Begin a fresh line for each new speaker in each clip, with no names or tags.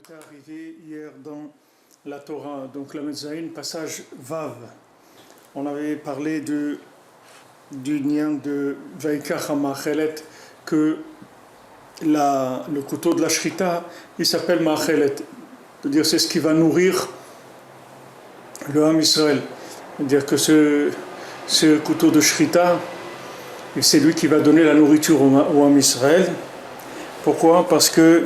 était arrivé hier dans la Torah, donc la Mezzaïn, passage Vav. On avait parlé du lien de Vaikach HaMachelet, que le couteau de la Shrita, il s'appelle Machelet. C'est-à-dire c'est ce qui va nourrir le Ham Israël. C'est-à-dire que ce couteau de Shrita, c'est lui qui va donner la nourriture au Ham Israël. Pourquoi? Parce que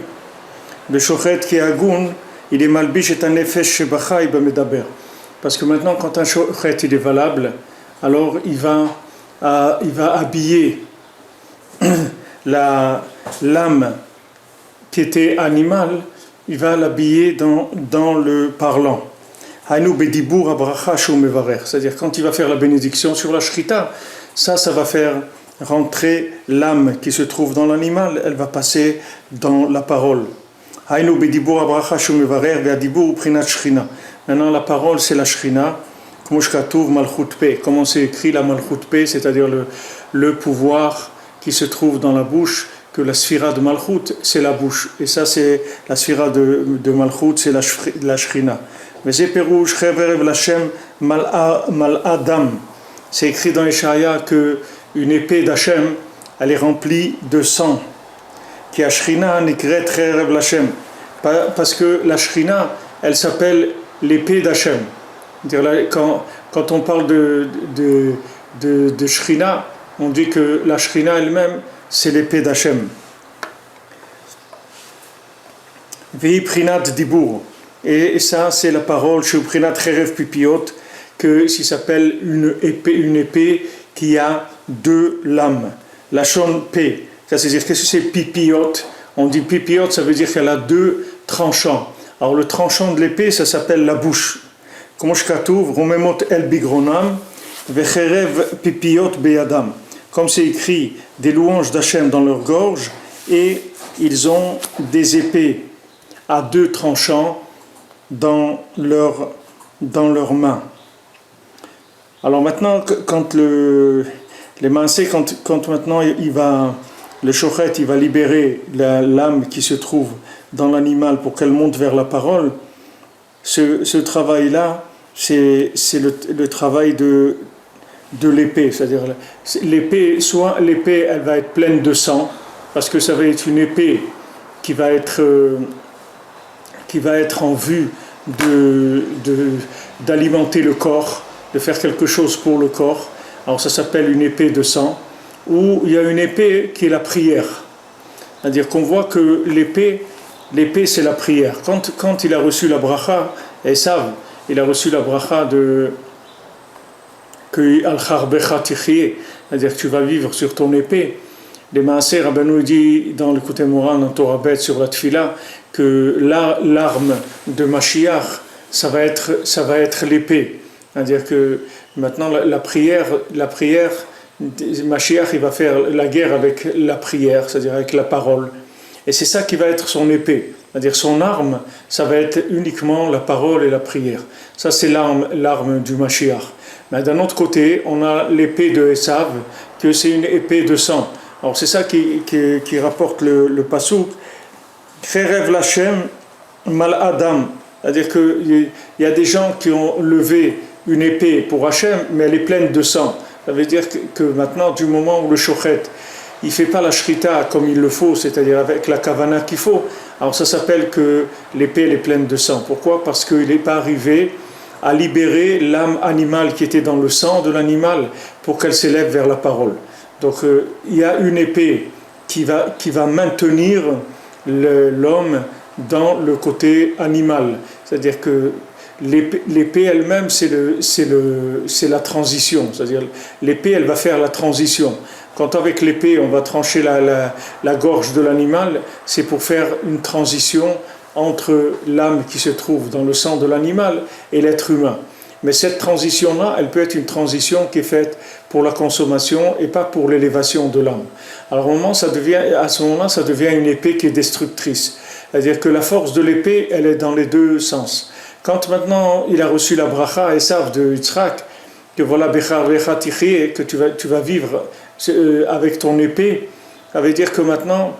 le shochet qui est agoun, il est malbish et un nefesh shebacha iba medaber. Parce que maintenant, quand un shochet il est valable, alors il va habiller l'âme qui était animale, il va l'habiller dans le parlant. Hainu bedibour abracha shu mevarer. C'est-à-dire quand il va faire la bénédiction sur la shrita, ça va faire rentrer l'âme qui se trouve dans l'animal, elle va passer dans la parole. Hainu bedibour abracha shu mevarer ve'adibour prinat shrina. Maintenant la parole c'est la shrina. Comment c'est écrit la Malchut Pe, c'est-à-dire le pouvoir qui se trouve dans la bouche, que la sphira de Malchut, c'est la bouche. Et ça, c'est la sphira de Malchut, c'est la Shrina. Mais c'est Perouche, Cheverev Lachem Mal'adam. C'est écrit dans Ishaïa qu'une épée d'Hachem, elle est remplie de sang. Qui a Shrina Nikret Cheverev Lachem. Parce que la Shrina, elle s'appelle l'épée d'Hachem. Quand on parle de Shrina, on dit que la Shrina elle-même, c'est l'épée d'Hachem. Vehi prinat dibour. Et ça, c'est la parole, chez prinat cherev pipiot, que s'il s'appelle une épée qui a deux lames. La shon P, ça veut dire qu'est-ce que c'est pipiot? On dit pipiot, ça veut dire qu'elle a deux tranchants. Alors le tranchant de l'épée, ça s'appelle la bouche. Comme c'est écrit, des louanges d'Hachem dans leur gorge, et ils ont des épées à deux tranchants dans leurs mains. Alors maintenant, quand les mancés, quand maintenant le shochet, il va libérer l'âme qui se trouve dans l'animal pour qu'elle monte vers la parole, ce travail-là, c'est le travail de l'épée, c'est-à-dire l'épée elle va être pleine de sang, parce que ça va être une épée qui va être en vue d'alimenter le corps, de faire quelque chose pour le corps. Alors ça s'appelle une épée de sang, ou il y a une épée qui est la prière, c'est-à-dire qu'on voit que l'épée c'est la prière. Quand il a reçu la bracha, Esav, il a reçu la bracha c'est-à-dire que tu vas vivre sur ton épée. Les Maaseh Rabbeinu dit dans le Kutei Moran, dans Torah Bet, sur la Tfila, que l'arme de Mashiach, ça va être l'épée. C'est-à-dire que maintenant la prière, Mashiach il va faire la guerre avec la prière, c'est-à-dire avec la parole. Et c'est ça qui va être son épée. C'est-à-dire son arme, ça va être uniquement la parole et la prière. Ça c'est l'arme du Mashiach. Mais d'un autre côté, on a l'épée de Esav, que c'est une épée de sang. Alors c'est ça qui rapporte le pasuk. Cherev Lachem Mal Adam. C'est-à-dire qu'il y a des gens qui ont levé une épée pour Hachem, mais elle est pleine de sang. Ça veut dire que maintenant, du moment où le shochet, il ne fait pas la shrita comme il le faut, c'est-à-dire avec la kavana qu'il faut, alors ça s'appelle que l'épée elle est pleine de sang. Pourquoi? Parce qu'il n'est pas arrivé à libérer l'âme animale qui était dans le sang de l'animal pour qu'elle s'élève vers la parole. Donc il y a une épée qui va maintenir l'homme dans le côté animal. C'est-à-dire que l'épée elle-même c'est la transition. C'est-à-dire l'épée elle va faire la transition. Quand avec l'épée on va trancher la gorge de l'animal, c'est pour faire une transition entre l'âme qui se trouve dans le sang de l'animal et l'être humain. Mais cette transition-là, elle peut être une transition qui est faite pour la consommation et pas pour l'élévation de l'âme. Alors à ce moment-là, ça devient une épée qui est destructrice. C'est-à-dire que la force de l'épée, elle est dans les deux sens. Quand maintenant il a reçu la bracha Esav de Yitzhak, que voilà, que tu vas vivre avec ton épée, ça veut dire que maintenant,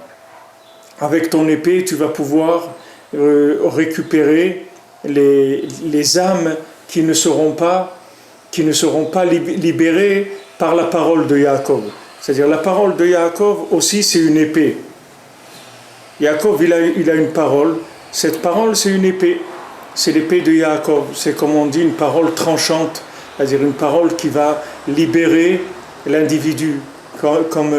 avec ton épée, tu vas pouvoir récupérer les âmes qui ne seront pas libérées par la parole de Yaakov. C'est-à-dire la parole de Yaakov aussi c'est une épée. Yaakov il a une parole, cette parole c'est une épée, c'est l'épée de Yaakov, c'est comme on dit une parole tranchante, c'est-à-dire une parole qui va libérer l'individu, comme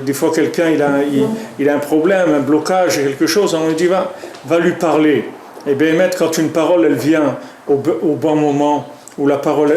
des fois quelqu'un il a un problème, un blocage, quelque chose, on lui dit va lui parler. Et bien quand une parole elle vient au bon moment, où la parole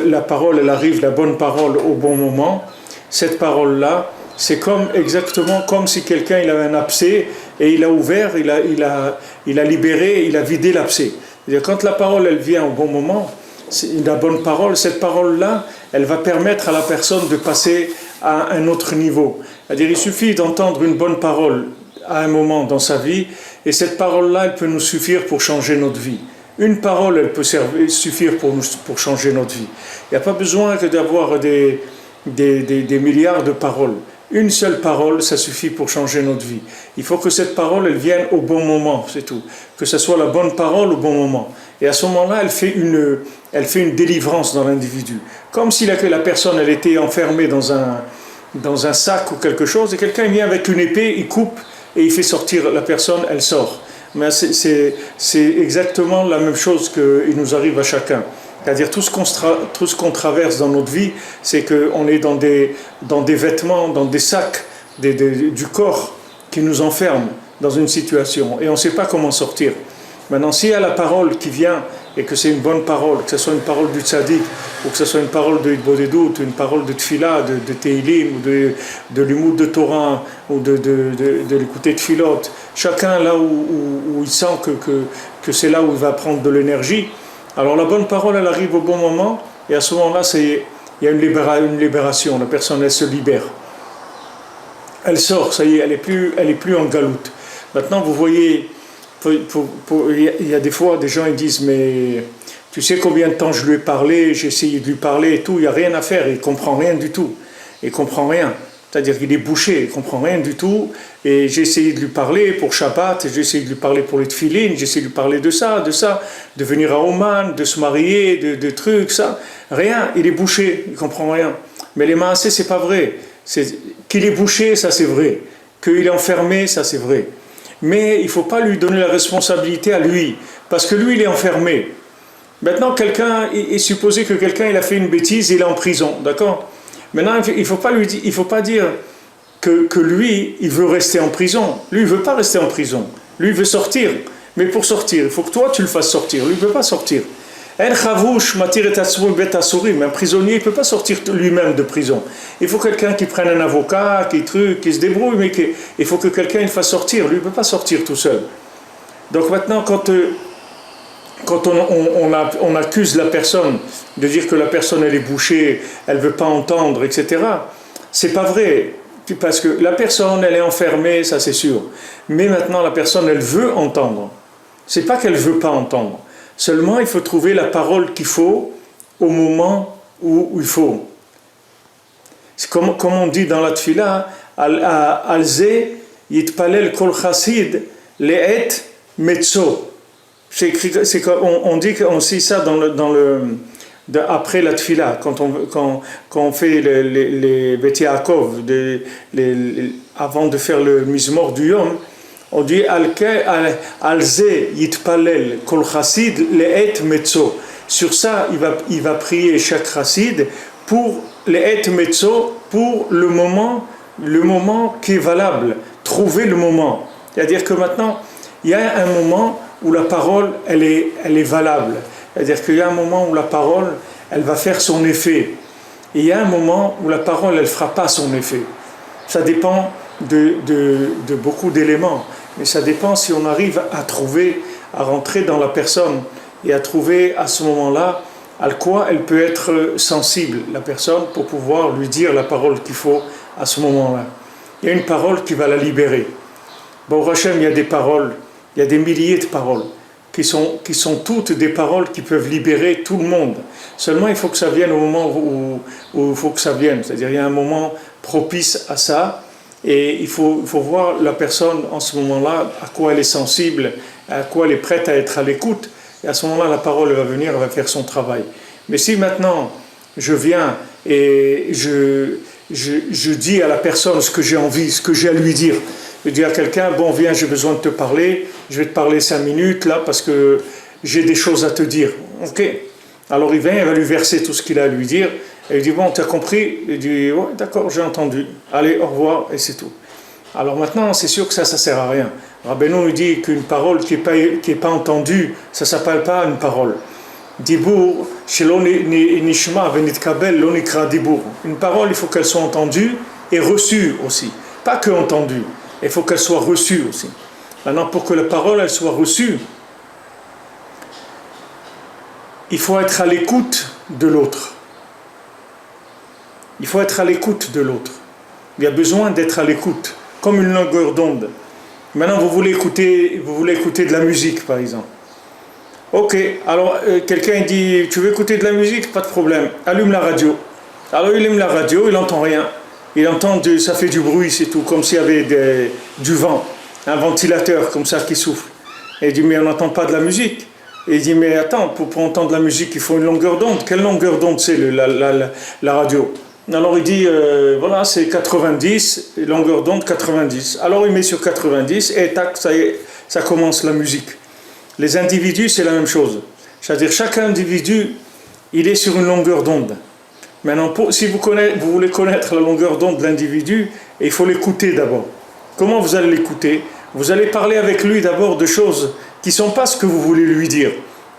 elle arrive, la bonne parole au bon moment, cette parole-là, c'est exactement comme si quelqu'un il avait un abcès et il a ouvert, il a libéré, il a vidé l'abcès. C'est-à-dire, quand la parole elle vient au bon moment, c'est la bonne parole, cette parole-là, elle va permettre à la personne de passer à un autre niveau. C'est-à-dire, il suffit d'entendre une bonne parole à un moment dans sa vie, et cette parole-là, elle peut nous suffire pour changer notre vie. Une parole, elle peut suffire pour changer notre vie. Il n'y a pas besoin que d'avoir des milliards de paroles. Une seule parole, ça suffit pour changer notre vie. Il faut que cette parole, elle vienne au bon moment, c'est tout. Que ce soit la bonne parole au bon moment. Et à ce moment-là, elle fait une délivrance dans l'individu. Comme si la personne, elle était enfermée dans un sac ou quelque chose, et quelqu'un vient avec une épée, il coupe, et il fait sortir la personne, elle sort. Mais c'est exactement la même chose qu'il nous arrive à chacun. C'est-à-dire tout ce qu'on traverse dans notre vie, c'est qu'on est dans des vêtements, dans des sacs du corps qui nous enferment dans une situation et on ne sait pas comment sortir. Maintenant, s'il y a la parole qui vient et que c'est une bonne parole, que ce soit une parole du tzaddik ou que ce soit une parole de Hitbodedut, une parole de Tfila, de Teilim, ou de l'imoud de Torah ou de l'écouter Tfilot, chacun là où il sent que c'est là où il va prendre de l'énergie. Alors la bonne parole, elle arrive au bon moment, et à ce moment-là, il y a une libération, la personne, elle se libère. Elle sort, ça y est, elle est plus en galoute. Maintenant, vous voyez, il y a des fois, des gens ils disent, mais tu sais combien de temps je lui ai parlé, j'ai essayé de lui parler et tout, il n'y a rien à faire, il ne comprend rien du tout. Il ne comprend rien. C'est-à-dire qu'il est bouché, il ne comprend rien du tout. Et j'ai essayé de lui parler pour Shabbat, j'ai essayé de lui parler pour les tefilines, j'ai essayé de lui parler de ça, de venir à Oman, de se marier, de trucs, ça. Rien, il est bouché, il ne comprend rien. Mais les maasés, c'est pas vrai. Qu'il est bouché, ça c'est vrai. Qu'il est enfermé, ça c'est vrai. Mais il ne faut pas lui donner la responsabilité à lui, parce que lui, il est enfermé. Maintenant, il est supposé que quelqu'un il a fait une bêtise, il est en prison, d'accord ? Maintenant, il ne faut pas dire que lui, il veut rester en prison. Lui, il ne veut pas rester en prison. Lui, il veut sortir. Mais pour sortir, il faut que toi, tu le fasses sortir. Lui, il ne veut pas sortir. Un prisonnier, il ne peut pas sortir lui-même de prison. Il faut quelqu'un qui prenne un avocat, qui se débrouille, mais il faut que quelqu'un le fasse sortir. Lui, il ne peut pas sortir tout seul. Donc maintenant, quand on accuse la personne de dire que la personne elle est bouchée, elle ne veut pas entendre, etc., c'est pas vrai. Parce que la personne elle est enfermée, ça c'est sûr. Mais maintenant la personne elle veut entendre. C'est pas qu'elle ne veut pas entendre. Seulement il faut trouver la parole qu'il faut au moment où il faut. C'est comme on dit dans la tfila, Al-Ze yitpalel kol chassid le'et metzo. On dit qu'on sait ça après la tfila, quand on fait les Bet Yaakov, avant de faire le mizmor du Yom, on dit Al-Ze yitpalel kol chassid le'et metzo. Sur ça, il va prier chaque chassid pour le'et metzo, pour le moment qui est valable, trouver le moment. C'est-à-dire que maintenant, il y a un moment où la parole, elle est valable. C'est-à-dire qu'il y a un moment où la parole, elle va faire son effet. Et il y a un moment où la parole, elle ne fera pas son effet. Ça dépend de beaucoup d'éléments. Mais ça dépend si on arrive à rentrer dans la personne et à trouver à ce moment-là à quoi elle peut être sensible, la personne, pour pouvoir lui dire la parole qu'il faut à ce moment-là. Il y a une parole qui va la libérer. Bon, Hachem, il y a des paroles, il y a des milliers de paroles qui sont toutes des paroles qui peuvent libérer tout le monde. Seulement, il faut que ça vienne au moment où il faut que ça vienne. C'est-à-dire, il y a un moment propice à ça. Et il faut voir la personne en ce moment-là, à quoi elle est sensible, à quoi elle est prête à être à l'écoute. Et à ce moment-là, la parole va venir, elle va faire son travail. Mais si maintenant, je viens et je dis à la personne ce que j'ai envie, ce que j'ai à lui dire, je dis à quelqu'un, bon, viens, j'ai besoin de te parler, je vais te parler 5 minutes là parce que j'ai des choses à te dire. Ok. Alors il vient, il va lui verser tout ce qu'il a à lui dire, et il dit, bon, tu as compris? Il dit, ouais, d'accord, j'ai entendu. Allez, au revoir, et c'est tout. Alors maintenant, c'est sûr que ça ne sert à rien. Rabbeinu nous dit qu'une parole qui n'est pas entendue, ça ne s'appelle pas une parole. Dibour, shelo nishma venitkabel lo nikra dibour. Une parole, il faut qu'elle soit entendue et reçue aussi. Pas que entendue, il faut qu'elle soit reçue aussi. Maintenant, pour que la parole elle soit reçue, il faut être à l'écoute de l'autre. Il faut être à l'écoute de l'autre. Il y a besoin d'être à l'écoute, comme une longueur d'onde. Maintenant, vous voulez écouter de la musique, par exemple. Ok, alors quelqu'un dit, tu veux écouter de la musique? Pas de problème, allume la radio. Alors il allume la radio, il n'entend rien. Il entend, ça fait du bruit, c'est tout, comme s'il y avait du vent, un ventilateur comme ça qui souffle. Et il dit, mais on n'entend pas de la musique. Et il dit, mais attends, pour entendre la musique, il faut une longueur d'onde. Quelle longueur d'onde c'est la radio? Alors il dit, voilà, c'est 90, longueur d'onde 90. Alors il met sur 90 et tac, ça y est, ça commence la musique. Les individus, c'est la même chose. C'est-à-dire, chaque individu, il est sur une longueur d'onde. Maintenant, si vous voulez connaître la longueur d'onde de l'individu, il faut l'écouter d'abord. Comment vous allez l'écouter? Vous allez parler avec lui d'abord de choses qui ne sont pas ce que vous voulez lui dire.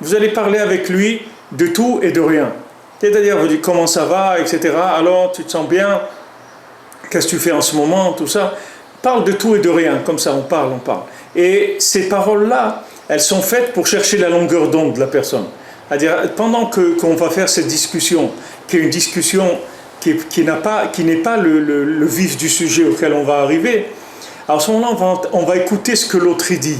Vous allez parler avec lui de tout et de rien. C'est-à-dire, vous dites comment ça va, etc. Alors, tu te sens bien? Qu'est-ce que tu fais en ce moment? Tout ça. Parle de tout et de rien. Comme ça, on parle. Et ces paroles-là, elles sont faites pour chercher la longueur d'onde de la personne. C'est-à-dire, pendant qu'on va faire cette discussion, qui est une discussion qui n'est pas le vif du sujet auquel on va arriver, à ce moment-là, on va écouter ce que l'autre dit.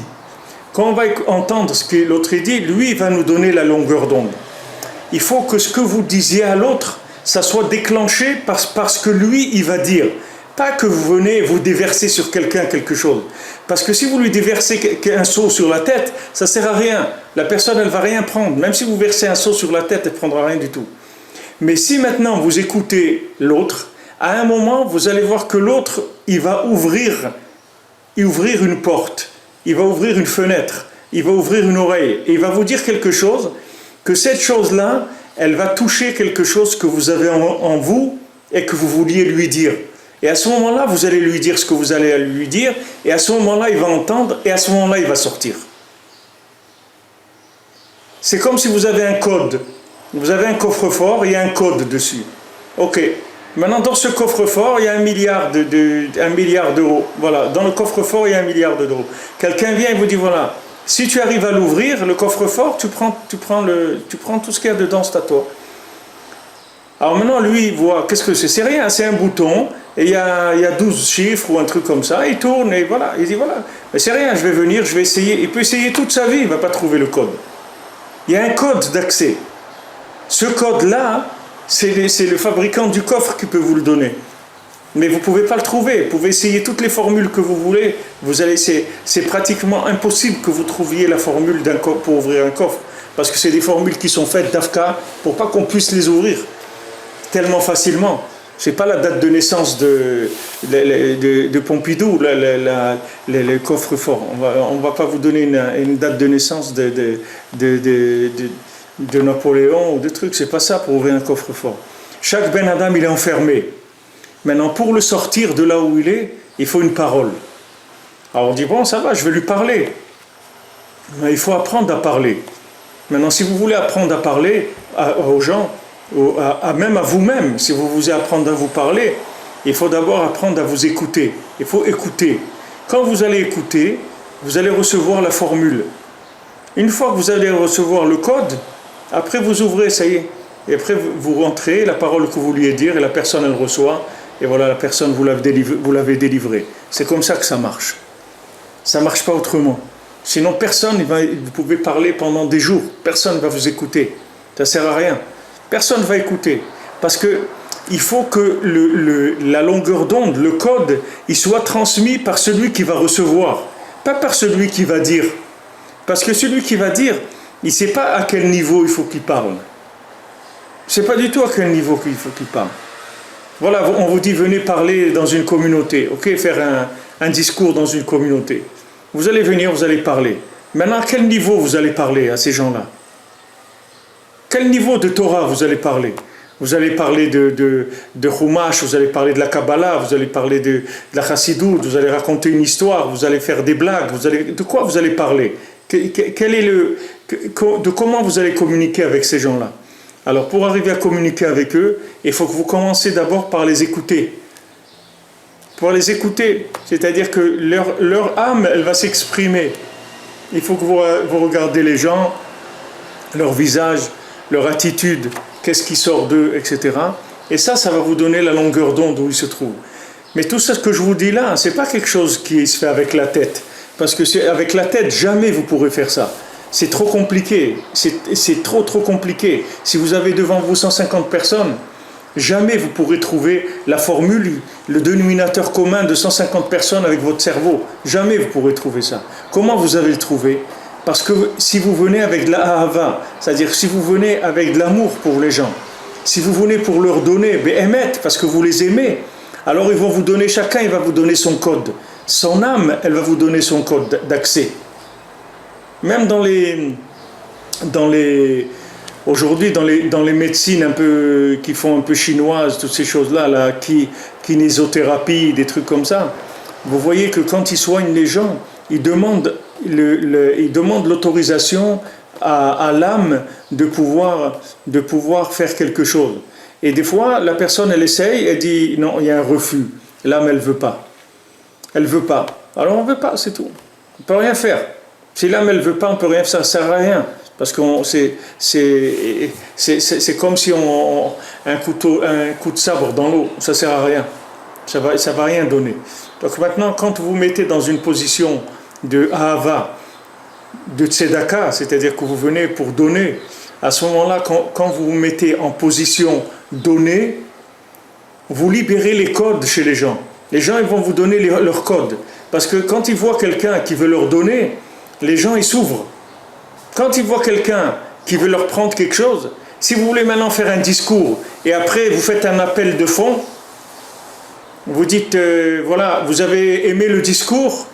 Quand on va entendre ce que l'autre dit, lui, il va nous donner la longueur d'onde. Il faut que ce que vous disiez à l'autre, ça soit déclenché parce que lui, il va dire. Pas que vous venez vous déverser sur quelqu'un quelque chose. Parce que si vous lui déversez un seau sur la tête, ça ne sert à rien. La personne, elle ne va rien prendre. Même si vous versez un seau sur la tête, elle ne prendra rien du tout. Mais si maintenant vous écoutez l'autre, à un moment, vous allez voir que l'autre, il va ouvrir une porte, il va ouvrir une fenêtre, il va ouvrir une oreille, et il va vous dire quelque chose, que cette chose-là, elle va toucher quelque chose que vous avez en vous et que vous vouliez lui dire. Et à ce moment-là, vous allez lui dire ce que vous allez lui dire, et à ce moment-là, il va entendre, et à ce moment-là, il va sortir. C'est comme si vous avez un code. Vous avez un coffre-fort, il y a un code dessus. Ok. Maintenant, dans ce coffre-fort, il y a 1 milliard d'euros. Voilà. Dans le coffre-fort, il y a 1 milliard d'euros. Quelqu'un vient et vous dit, voilà, si tu arrives à l'ouvrir, le coffre-fort, tu prends tout ce qu'il y a dedans, c'est à toi. Alors maintenant, lui, il voit, qu'est-ce que c'est? C'est rien, c'est un bouton, et il y a 12 chiffres ou un truc comme ça, il tourne, et voilà. Il dit, voilà, mais c'est rien, je vais venir, je vais essayer. Il peut essayer toute sa vie, il ne va pas trouver le code. Il y a un code d'accès. Ce code-là, c'est le fabricant du coffre qui peut vous le donner. Mais vous ne pouvez pas le trouver. Vous pouvez essayer toutes les formules que vous voulez. C'est pratiquement impossible que vous trouviez la formule pour ouvrir un coffre. Parce que c'est des formules qui sont faites d'Afka pour pas qu'on puisse les ouvrir tellement facilement. Ce n'est pas la date de naissance de Pompidou, le coffre-fort. On ne va pas vous donner une date de naissance de Napoléon ou de trucs. Ce n'est pas ça pour ouvrir un coffre-fort. Chaque Ben Adam, il est enfermé. Maintenant, pour le sortir de là où il est, il faut une parole. Alors on dit, bon, ça va, je vais lui parler. Mais il faut apprendre à parler. Maintenant, si vous voulez apprendre à parler aux gens, même à vous-même, si vous voulez apprendre à vous parler, il faut d'abord apprendre à vous écouter. Il faut écouter. Quand vous allez écouter, vous allez recevoir la formule. Une fois que vous allez recevoir le code, après vous ouvrez, ça y est. Et après vous rentrez, la parole que vous vouliez dire, et la personne elle reçoit, et voilà, la personne vous l'avez délivrée. C'est comme ça que ça marche. Ça ne marche pas autrement. Sinon personne, vous pouvez parler pendant des jours, personne ne va vous écouter. Ça ne sert à rien. Personne ne va écouter. Parce que il faut que la longueur d'onde, le code, il soit transmis par celui qui va recevoir, pas par celui qui va dire. Parce que celui qui va dire, il ne sait pas à quel niveau il faut qu'il parle. Il ne sait pas du tout à quel niveau il faut qu'il parle. Voilà, on vous dit venez parler dans une communauté, ok, faire un discours dans une communauté. Vous allez venir, vous allez parler. Maintenant, à quel niveau vous allez parler à ces gens-là? Quel niveau de Torah vous allez parler? Vous allez parler de Chumash, vous allez parler de la Kabbalah, vous allez parler de la Chassidout, vous allez raconter une histoire, vous allez faire des blagues, de quoi vous allez parler? De comment vous allez communiquer avec ces gens-là? Alors pour arriver à communiquer avec eux, il faut que vous commencez d'abord par les écouter. Pour les écouter, c'est-à-dire que leur âme, elle va s'exprimer. Il faut que vous regardez les gens, leur visage, leur attitude, qu'est-ce qui sort d'eux, etc. Et ça va vous donner la longueur d'onde où ils se trouvent. Mais tout ce que je vous dis là, c'est pas quelque chose qui se fait avec la tête. Parce que avec la tête, jamais vous pourrez faire ça. C'est trop compliqué. C'est trop compliqué. Si vous avez devant vous 150 personnes, jamais vous pourrez trouver la formule, le dénominateur commun de 150 personnes avec votre cerveau. Jamais vous pourrez trouver ça. Comment vous allez le trouver? Parce que si vous venez avec de la ahava, c'est-à-dire si vous venez avec de l'amour pour les gens, si vous venez pour leur donner, parce que vous les aimez, alors ils vont vous donner, chacun il va vous donner son code. Son âme, elle va vous donner son code d'accès. Même aujourd'hui, dans les médecines un peu, qui font un peu chinoises, toutes ces choses-là, kinésiothérapie, des trucs comme ça, vous voyez que quand ils soignent les gens, ils demandent l'autorisation à l'âme de pouvoir faire quelque chose. Et des fois, la personne, elle essaye, elle dit, non, il y a un refus. L'âme, elle ne veut pas. Elle ne veut pas. Alors on ne veut pas, c'est tout. On ne peut rien faire. Si l'âme, elle ne veut pas, on ne peut rien faire, ça ne sert à rien. Parce que c'est comme si un coup de sabre dans l'eau, ça ne sert à rien. Ça va rien donner. Donc maintenant, quand vous mettez dans une position de ahava, de tzedaka, c'est-à-dire que vous venez pour donner, à ce moment-là, quand vous vous mettez en position donner, vous libérez les codes chez les gens. Les gens, ils vont vous donner leurs codes. Parce que quand ils voient quelqu'un qui veut leur donner, les gens, ils s'ouvrent. Quand ils voient quelqu'un qui veut leur prendre quelque chose, si vous voulez maintenant faire un discours, et après vous faites un appel de fond, vous dites, voilà, vous avez aimé le discours?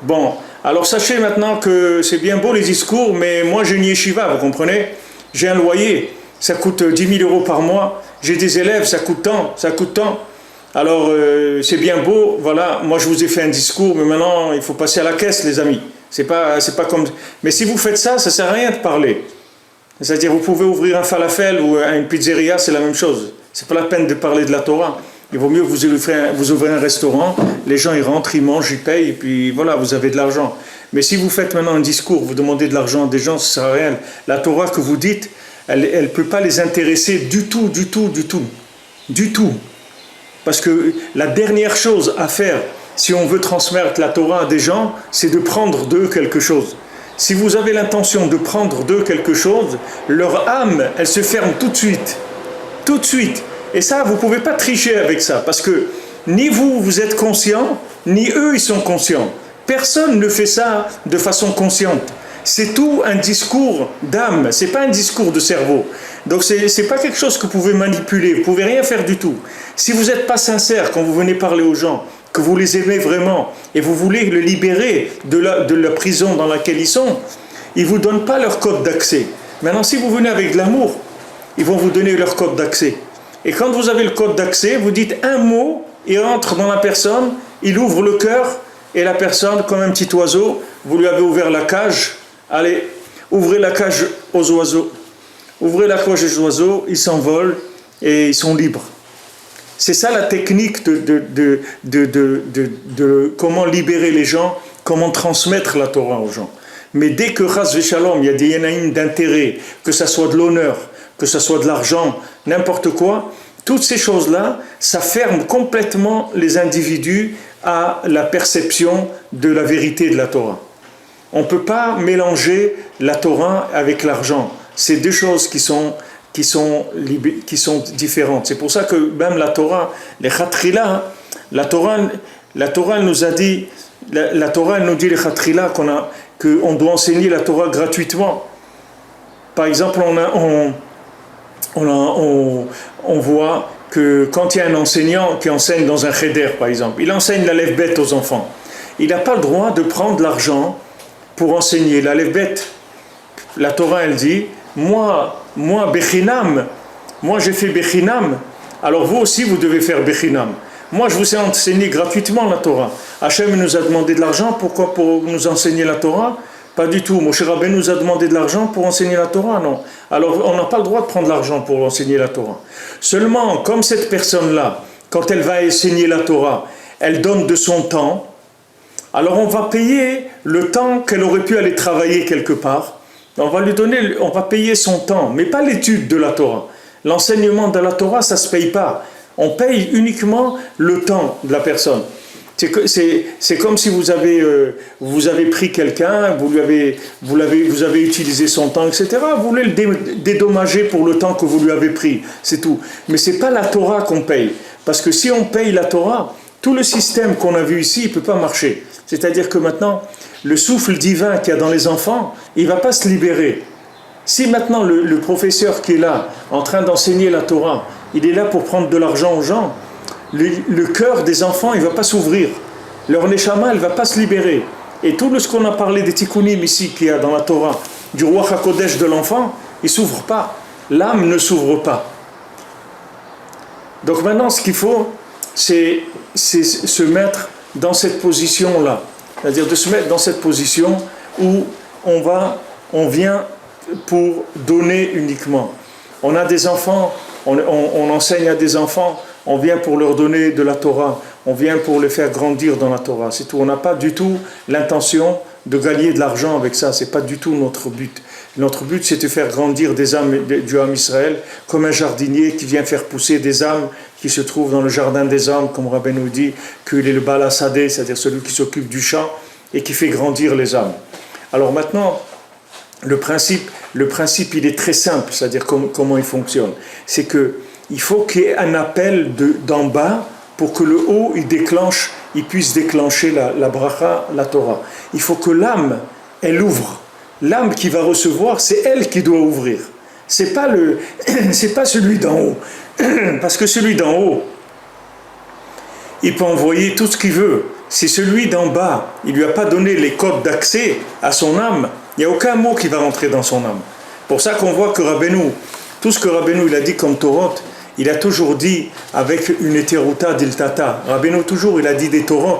Bon, alors sachez maintenant que c'est bien beau les discours, mais moi j'ai une yeshiva, vous comprenez? J'ai un loyer, ça coûte 10 000 € par mois, j'ai des élèves, ça coûte tant. Alors c'est bien beau, voilà, moi je vous ai fait un discours, mais maintenant il faut passer à la caisse les amis. C'est pas comme... Mais si vous faites ça, ça ne sert à rien de parler. C'est-à-dire vous pouvez ouvrir un falafel ou une pizzeria, c'est la même chose. C'est pas la peine de parler de la Torah. Il vaut mieux que vous ouvrez un restaurant, les gens ils rentrent, ils mangent, ils payent, et puis voilà, vous avez de l'argent. Mais si vous faites maintenant un discours, vous demandez de l'argent à des gens, ça ne sert à rien. La Torah que vous dites, elle ne peut pas les intéresser du tout. Parce que la dernière chose à faire, si on veut transmettre la Torah à des gens, c'est de prendre d'eux quelque chose. Si vous avez l'intention de prendre d'eux quelque chose, leur âme, elle se ferme tout de suite. Tout de suite. Et ça, vous ne pouvez pas tricher avec ça, parce que ni vous êtes conscient, ni eux, ils sont conscients. Personne ne fait ça de façon consciente. C'est tout un discours d'âme, c'est pas un discours de cerveau. Donc c'est pas quelque chose que vous pouvez manipuler, vous pouvez rien faire du tout. Si vous n'êtes pas sincère quand vous venez parler aux gens, que vous les aimez vraiment, et vous voulez les libérer de la prison dans laquelle ils sont, ils ne vous donnent pas leur code d'accès. Maintenant, si vous venez avec de l'amour, ils vont vous donner leur code d'accès. Et quand vous avez le code d'accès, vous dites un mot, il rentre dans la personne, il ouvre le cœur, et la personne, comme un petit oiseau, vous lui avez ouvert la cage, allez, ouvrez la cage aux oiseaux. Ouvrez la cage aux oiseaux, ils s'envolent et ils sont libres. C'est ça la technique de comment libérer les gens, comment transmettre la Torah aux gens. Mais dès que Chas Veshalom, il y a des yanaïm d'intérêt, que ça soit de l'honneur, que ça soit de l'argent, n'importe quoi, toutes ces choses-là, ça ferme complètement les individus à la perception de la vérité de la Torah. On ne peut pas mélanger la Torah avec l'argent. C'est deux choses qui sont qui sont différentes. C'est pour ça que même la Torah, les Khatrila, la Torah elle nous a dit, la Torah elle nous dit les Khatrila qu'on doit enseigner la Torah gratuitement. Par exemple, on voit que quand il y a un enseignant qui enseigne dans un cheder, par exemple, il enseigne la lève bête aux enfants. Il n'a pas le droit de prendre l'argent pour enseigner la lève bête. La Torah, elle dit, moi, Bechinam, moi j'ai fait Bechinam, alors vous aussi vous devez faire Bechinam. Moi je vous ai enseigné gratuitement la Torah. Hachem nous a demandé de l'argent, pourquoi? Pour nous enseigner la Torah? Pas du tout. Moshe Rabbeinu nous a demandé de l'argent pour enseigner la Torah, non. Alors on n'a pas le droit de prendre l'argent pour enseigner la Torah. Seulement, comme cette personne-là, quand elle va enseigner la Torah, elle donne de son temps, alors on va payer le temps qu'elle aurait pu aller travailler quelque part. On va payer son temps, mais pas l'étude de la Torah. L'enseignement de la Torah, ça ne se paye pas. On paye uniquement le temps de la personne. C'est comme si vous avez pris quelqu'un, vous avez utilisé son temps, etc. Vous voulez le dédommager pour le temps que vous lui avez pris, c'est tout. Mais ce n'est pas la Torah qu'on paye. Parce que si on paye la Torah, tout le système qu'on a vu ici, il ne peut pas marcher. C'est-à-dire que maintenant, le souffle divin qu'il y a dans les enfants, il ne va pas se libérer. Si maintenant le professeur qui est là, en train d'enseigner la Torah, il est là pour prendre de l'argent aux gens, le cœur des enfants, il ne va pas s'ouvrir. Leur neshama, elle ne va pas se libérer. Et tout ce qu'on a parlé des tikkunim ici, qu'il y a dans la Torah, du roi HaKodesh de l'enfant, il ne s'ouvre pas. L'âme ne s'ouvre pas. Donc maintenant, ce qu'il faut, c'est se mettre dans cette position-là. C'est-à-dire de se mettre dans cette position où on vient pour donner uniquement. On a des enfants, on enseigne à des enfants, on vient pour leur donner de la Torah, on vient pour les faire grandir dans la Torah, c'est tout. On n'a pas du tout l'intention de gagner de l'argent avec ça, c'est pas du tout notre but. Notre but, c'est de faire grandir des âmes du âme Israël, comme un jardinier qui vient faire pousser des âmes qui se trouvent dans le jardin des âmes, comme Rabbi nous dit, qu'il est le Baal Hasadeh, c'est-à-dire celui qui s'occupe du champ et qui fait grandir les âmes. Alors maintenant, le principe, il est très simple, c'est-à-dire comment il fonctionne. C'est qu'il faut qu'il y ait un appel d'en bas pour que le haut, il puisse déclencher la bracha, la Torah. Il faut que l'âme, elle ouvre. L'âme qui va recevoir, c'est elle qui doit ouvrir. C'est pas celui d'en haut. Parce que celui d'en haut, il peut envoyer tout ce qu'il veut. Si celui d'en bas, il ne lui a pas donné les codes d'accès à son âme, il n'y a aucun mot qui va rentrer dans son âme. Pour ça qu'on voit que Rabbeinu, tout ce que Rabbeinu il a dit comme Torot, il a toujours dit avec une hétérouta d'iltata. Rabbeinu toujours, il a dit des Torot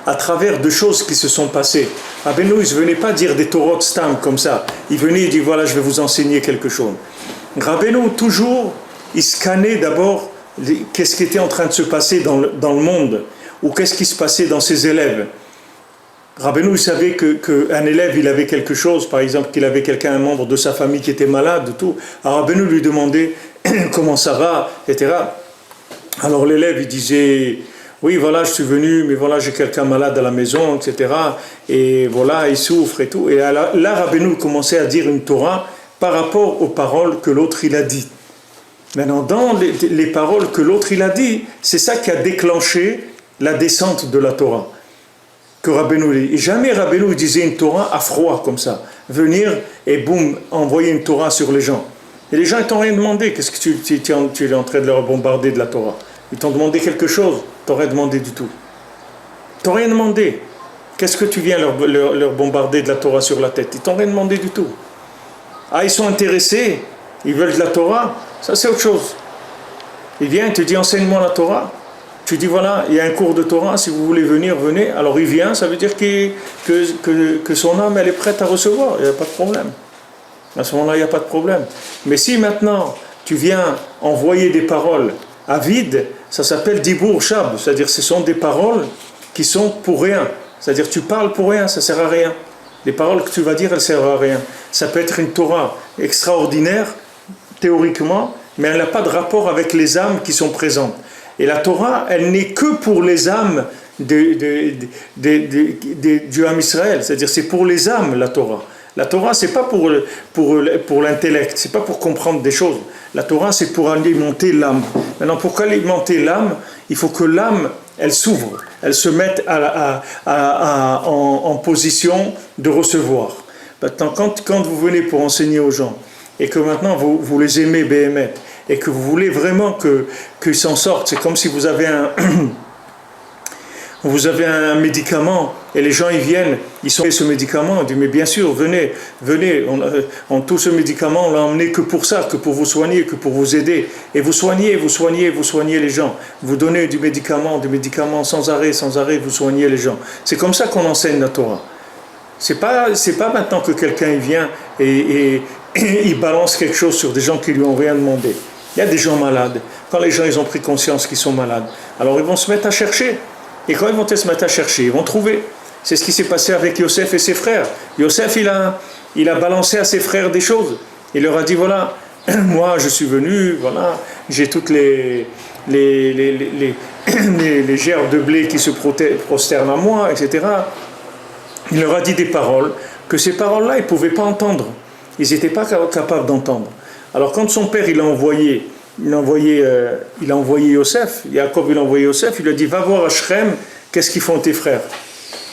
à travers de choses qui se sont passées. Rabbeinu, il ne venait pas dire des Torot stam comme ça. Il venait, il dit voilà, je vais vous enseigner quelque chose. Rabbeinu, toujours, il scannait d'abord qu'est-ce qui était en train de se passer dans le monde, ou qu'est-ce qui se passait dans ses élèves. Rabbeinu, il savait qu'un élève, il avait quelque chose, par exemple, qu'il avait un membre de sa famille qui était malade, tout. Alors Rabbeinu lui demandait comment ça va, etc. Alors l'élève, il disait, oui, voilà, je suis venu, mais voilà, j'ai quelqu'un malade à la maison, etc. Et voilà, il souffre et tout. Et là, Rabbeinu commençait à dire une Torah par rapport aux paroles que l'autre, il a dit. Maintenant, dans les paroles que l'autre, il a dit, c'est ça qui a déclenché la descente de la Torah. Que Rabbeinu, et jamais Rabbeinu disait une Torah à froid comme ça, venir et boum, envoyer une Torah sur les gens. Et les gens ils t'ont rien demandé, qu'est-ce que tu es en train de leur bombarder de la Torah? Ils t'ont demandé quelque chose, tu n'as rien demandé du tout. Tu n'as rien demandé. Qu'est-ce que tu viens leur bombarder de la Torah sur la tête? Ils t'ont rien demandé du tout. Ah, ils sont intéressés, ils veulent de la Torah, ça c'est autre chose. Il vient, il te dit enseigne-moi la Torah. Tu dis voilà, il y a un cours de Torah, si vous voulez venir, venez. Alors il vient, ça veut dire que son âme, elle est prête à recevoir, il n'y a pas de problème. À ce moment-là, il n'y a pas de problème. Mais si maintenant, tu viens envoyer des paroles à vide, ça s'appelle Dibour Shab, c'est-à-dire ce sont des paroles qui sont pour rien. C'est-à-dire tu parles pour rien, ça ne sert à rien. Les paroles que tu vas dire, elles ne servent à rien. Ça peut être une Torah extraordinaire, théoriquement, mais elle n'a pas de rapport avec les âmes qui sont présentes. Et la Torah, elle n'est que pour les âmes du âme Israël. C'est-à-dire c'est pour les âmes la Torah. La Torah, c'est pas pour l'intellect, c'est pas pour comprendre des choses. La Torah, c'est pour alimenter l'âme. Maintenant, pour alimenter l'âme, il faut que l'âme, elle s'ouvre, elle se mette en position de recevoir. Maintenant, quand vous venez pour enseigner aux gens, et que maintenant vous les aimez, Béhémet, et que vous voulez vraiment qu'ils s'en sortent, c'est comme si vous avez un médicament, et les gens ils viennent, ils sont ce médicament, on dit mais bien sûr, venez, on tout ce médicament, on l'a emmené que pour ça, que pour vous soigner, que pour vous aider, et vous soignez les gens, vous donnez du médicament sans arrêt, vous soignez les gens. C'est comme ça qu'on enseigne la Torah. C'est pas maintenant que quelqu'un il vient et il balance quelque chose sur des gens qui lui ont rien demandé. Il y a des gens malades. Quand les gens ils ont pris conscience qu'ils sont malades, alors ils vont se mettre à chercher. Et quand ils vont se mettre à chercher, ils vont trouver. C'est ce qui s'est passé avec Yosef et ses frères. Yosef, il a balancé à ses frères des choses. Il leur a dit, voilà, moi je suis venu, voilà, j'ai toutes les gerbes de blé qui se prosternent à moi, etc. Il leur a dit des paroles, que ces paroles-là, ils ne pouvaient pas entendre. Ils n'étaient pas capables d'entendre. Alors quand son père, il a envoyé Yosef, Yaakov il a envoyé Yosef, il lui a dit va voir à Shrem, qu'est-ce qu'ils font tes frères.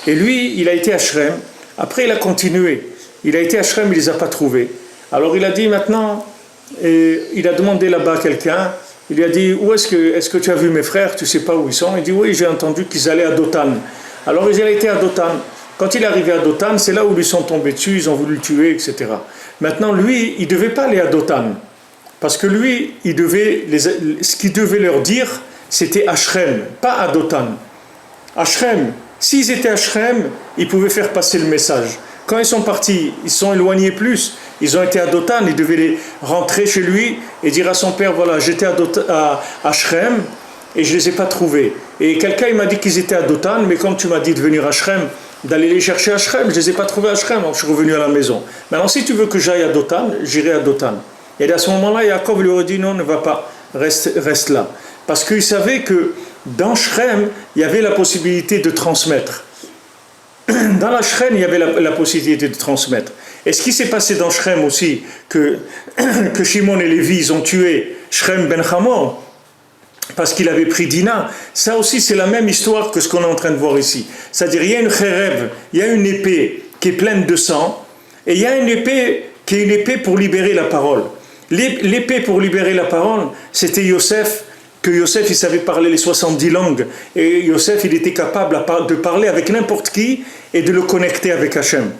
Et lui, il a été à Shrem, après il a continué, il a été à Shrem, il ne les a pas trouvés. Alors il a dit maintenant, il a demandé là-bas à quelqu'un, il lui a dit est-ce que tu as vu mes frères, tu ne sais pas où ils sont. Il dit oui, j'ai entendu qu'ils allaient à Dothan. Alors il a été à Dothan. Quand il est arrivé à Dothan, c'est là où ils lui sont tombés dessus, ils ont voulu le tuer, etc. Maintenant lui, il ne devait pas aller à Dothan. Parce que lui, ce qu'il devait leur dire, c'était à Shrem, pas à Dothan. À Shrem, s'ils étaient à Shrem, ils pouvaient faire passer le message. Quand ils sont partis, ils se sont éloignés plus. Ils ont été à Dothan, ils devaient rentrer chez lui et dire à son père, voilà, j'étais à Shrem et je ne les ai pas trouvés. Et quelqu'un il m'a dit qu'ils étaient à Dothan, mais comme tu m'as dit de venir à Shrem, d'aller les chercher à Shrem, je ne les ai pas trouvés à Shrem, donc je suis revenu à la maison. Maintenant, si tu veux que j'aille à Dothan, j'irai à Dothan. Et à ce moment-là, Yaakov lui aurait dit non, ne va pas, reste là. Parce qu'il savait que dans Shrem, il y avait la possibilité de transmettre. Dans la Shrem, il y avait la possibilité de transmettre. Et ce qui s'est passé dans Shrem aussi, que Shimon et Lévi, ils ont tué Shrem ben Hamor, parce qu'il avait pris Dina, ça aussi c'est la même histoire que ce qu'on est en train de voir ici. C'est-à-dire, il y a une khérev, il y a une épée qui est pleine de sang, et il y a une épée qui est une épée pour libérer la parole. L'épée pour libérer la parole, c'était Yosef, que Yosef il savait parler les 70 langues, et Yosef il était capable de parler avec n'importe qui et de le connecter avec Hachem.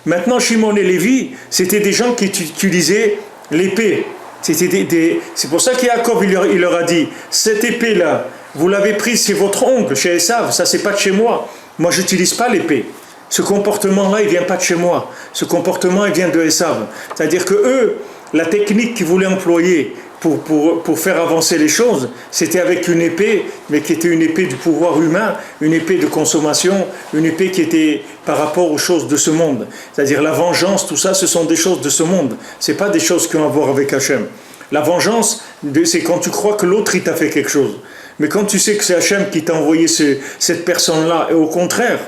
Maintenant Shimon et Lévi, c'était des gens qui utilisaient l'épée. C'est pour ça qu'Yaakov il leur a dit, cette épée-là, vous l'avez prise, c'est votre oncle chez Esav, ça c'est pas de chez moi. Moi j'utilise pas l'épée. Ce comportement-là, il vient pas de chez moi. Ce comportement, il vient de Esav. C'est-à-dire que eux, la technique qu'ils voulaient employer pour faire avancer les choses, c'était avec une épée, mais qui était une épée du pouvoir humain, une épée de consommation, une épée qui était par rapport aux choses de ce monde. C'est-à-dire la vengeance, tout ça, ce sont des choses de ce monde. Ce n'est pas des choses qui ont à voir avec Hachem. La vengeance, c'est quand tu crois que l'autre, il t'a fait quelque chose. Mais quand tu sais que c'est Hachem qui t'a envoyé cette personne-là, et au contraire,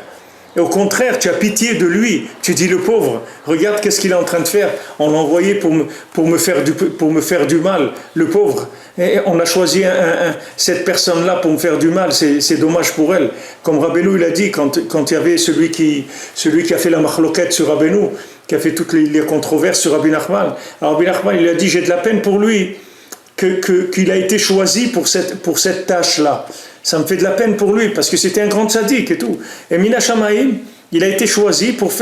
tu as pitié de lui. Tu dis, le pauvre, regarde qu'est-ce qu'il est en train de faire. On l'a envoyé pour me faire du mal, le pauvre. Et on a choisi cette personne-là pour me faire du mal. C'est dommage pour elle. Comme Rabbeinu, il a dit, quand il y avait celui qui a fait la machloquette sur Rabbeinu, qui a fait toutes les controverses sur Rabbi Nachman. Alors Rabbi Nachman, il a dit, j'ai de la peine pour lui qu'il a été choisi pour cette tâche-là. Ça me fait de la peine pour lui, parce que c'était un grand tzaddik et tout. Et Mina Shamaim, il a été choisi pour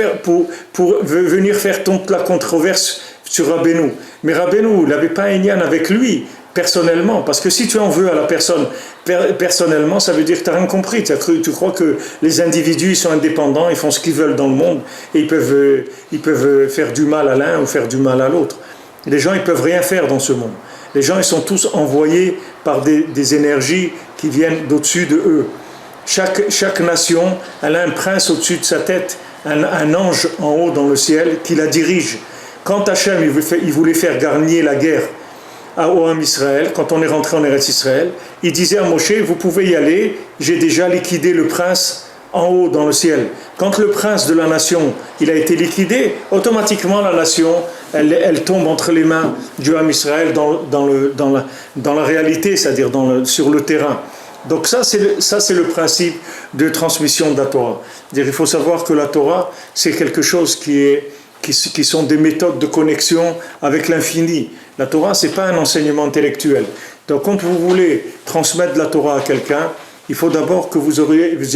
venir faire toute la controverse sur Rabbeinu. Mais Rabbeinu n'avait pas un yann avec lui, personnellement, parce que si tu en veux à la personne personnellement, ça veut dire que tu n'as rien compris. Tu crois que les individus ils sont indépendants, ils font ce qu'ils veulent dans le monde, et ils peuvent faire du mal à l'un ou faire du mal à l'autre. Les gens, ils ne peuvent rien faire dans ce monde. Les gens, ils sont tous envoyés par des énergies qui viennent d'au-dessus de eux. Chaque nation, elle a un prince au-dessus de sa tête, un ange en haut dans le ciel qui la dirige. Quand Hachem il voulait faire gagner la guerre au Ham Israël, quand on est rentré en Eretz Israël, il disait à Moshe, vous pouvez y aller, j'ai déjà liquidé le prince en haut dans le ciel. Quand le prince de la nation, il a été liquidé, automatiquement la nation, elle tombe entre les mains du Ham Israël dans la réalité, c'est-à-dire sur le terrain. Donc ça c'est le principe de transmission de la Torah. C'est-à-dire, il faut savoir que la Torah, c'est quelque chose qui sont des méthodes de connexion avec l'infini. La Torah, ce n'est pas un enseignement intellectuel. Donc quand vous voulez transmettre de la Torah à quelqu'un, il faut d'abord que vous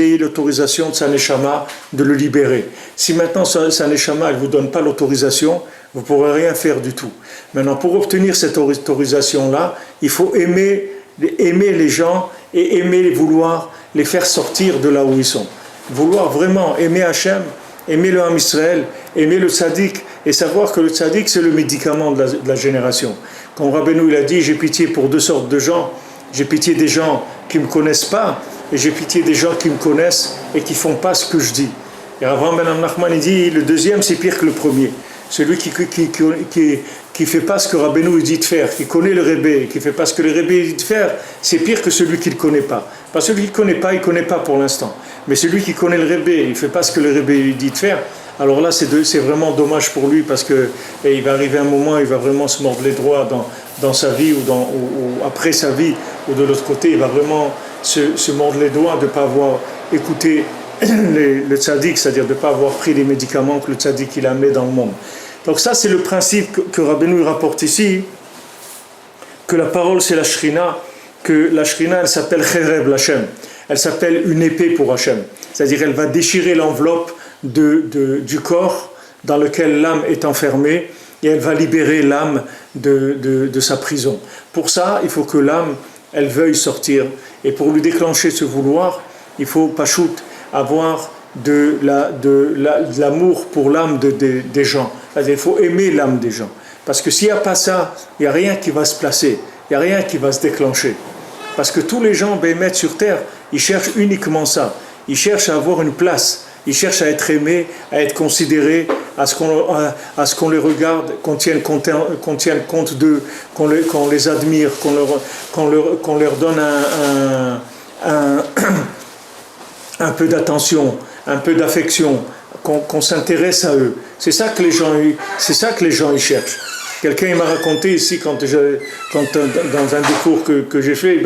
ayez l'autorisation de sa neshama de le libérer. Si maintenant sa neshama ne vous donne pas l'autorisation, vous ne pourrez rien faire du tout. Maintenant, pour obtenir cette autorisation-là, il faut aimer les gens et vouloir les faire sortir de là où ils sont. Vouloir vraiment aimer Hachem, aimer le Ham Israël, aimer le tzaddik, et savoir que le tzaddik, c'est le médicament de la génération. Quand Rabbeinu il a dit, j'ai pitié pour deux sortes de gens, j'ai pitié des gens qui ne me connaissent pas, et j'ai pitié des gens qui me connaissent et qui ne font pas ce que je dis. Et Avraham Ben Nachman il dit, le deuxième c'est pire que le premier. Celui qui fait pas ce que Rabbeinu il dit de faire, qui connaît le Rebbe, qui fait pas ce que le Rebbe dit de faire, c'est pire que celui qui ne le connaît pas. Parce que celui qui ne le connaît pas, il ne connaît pas pour l'instant. Mais celui qui connaît le Rebbe, il ne fait pas ce que le Rebbe lui dit de faire, alors là c'est vraiment dommage pour lui, parce que il va arriver un moment, il va vraiment se mordre les doigts dans sa vie, ou après sa vie, ou de l'autre côté, il va vraiment se mordre les doigts de ne pas avoir écouté le tzaddik, c'est-à-dire de ne pas avoir pris les médicaments que le tzaddik il a amenés dans le monde. Donc ça c'est le principe que Rabbeinu rapporte ici, que la parole c'est la shrina, que la shrina elle s'appelle Cherev l'Hachem, elle s'appelle une épée pour Hachem, c'est-à-dire elle va déchirer l'enveloppe du corps dans lequel l'âme est enfermée et elle va libérer l'âme de sa prison. Pour ça il faut que l'âme elle veuille sortir, et pour lui déclencher ce vouloir il faut pachout avoir de l'amour pour l'âme des gens. C'est-à-dire, il faut aimer l'âme des gens. Parce que s'il n'y a pas ça, il n'y a rien qui va se placer, il n'y a rien qui va se déclencher. Parce que tous les gens, Béhémet sur terre, ils cherchent uniquement ça. Ils cherchent à avoir une place, ils cherchent à être aimés, à être considérés, à ce qu'on les regarde, qu'on tienne compte d'eux, qu'on les admire, qu'on leur donne un peu d'attention, un peu d'affection, qu'on s'intéresse à eux. C'est ça que les gens y cherchent. Quelqu'un il m'a raconté ici, quand dans un des cours que j'ai fait, il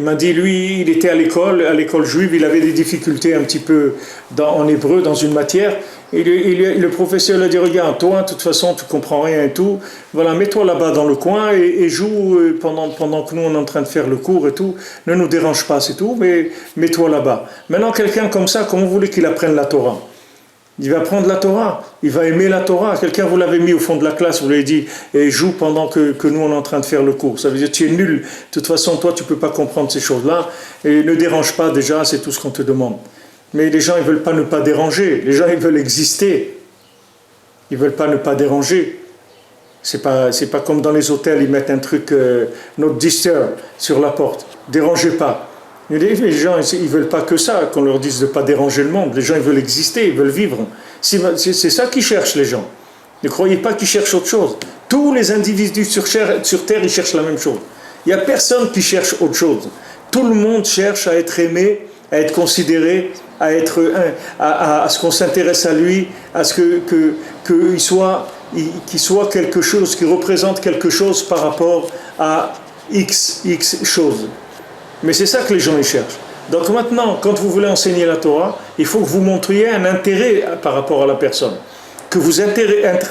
m'a dit, lui, il était à l'école juive, il avait des difficultés un petit peu en hébreu, dans une matière, et le professeur lui a dit, regarde, toi, de toute façon, tu comprends rien et tout, voilà, mets-toi là-bas dans le coin et joue pendant que nous, on est en train de faire le cours et tout, ne nous dérange pas, c'est tout, mais mets-toi là-bas. Maintenant, quelqu'un comme ça, comment vous voulez qu'il apprenne la Torah ? Il va apprendre la Torah, il va aimer la Torah. Quelqu'un vous l'avez mis au fond de la classe, vous lui avez dit et joue pendant que nous on est en train de faire le cours. Ça veut dire tu es nul, de toute façon toi tu ne peux pas comprendre ces choses-là, et ne dérange pas déjà, c'est tout ce qu'on te demande. Mais les gens ils ne veulent pas ne pas déranger, les gens ils veulent exister, ils ne veulent pas ne pas déranger. C'est pas comme dans les hôtels, ils mettent un truc, not disturb sur la porte, dérangez pas. Les gens, ils ne veulent pas que ça, qu'on leur dise de ne pas déranger le monde. Les gens, ils veulent exister, ils veulent vivre. C'est ça qu'ils cherchent, les gens. Ne croyez pas qu'ils cherchent autre chose. Tous les individus sur Terre, ils cherchent la même chose. Il n'y a personne qui cherche autre chose. Tout le monde cherche à être aimé, à être considéré, à ce qu'on s'intéresse à lui, à ce qu'il soit quelque chose, qu'il représente quelque chose par rapport à X choses. Mais c'est ça que les gens y cherchent. Donc maintenant, quand vous voulez enseigner la Torah, il faut que vous montriez un intérêt par rapport à la personne. Que vous êtes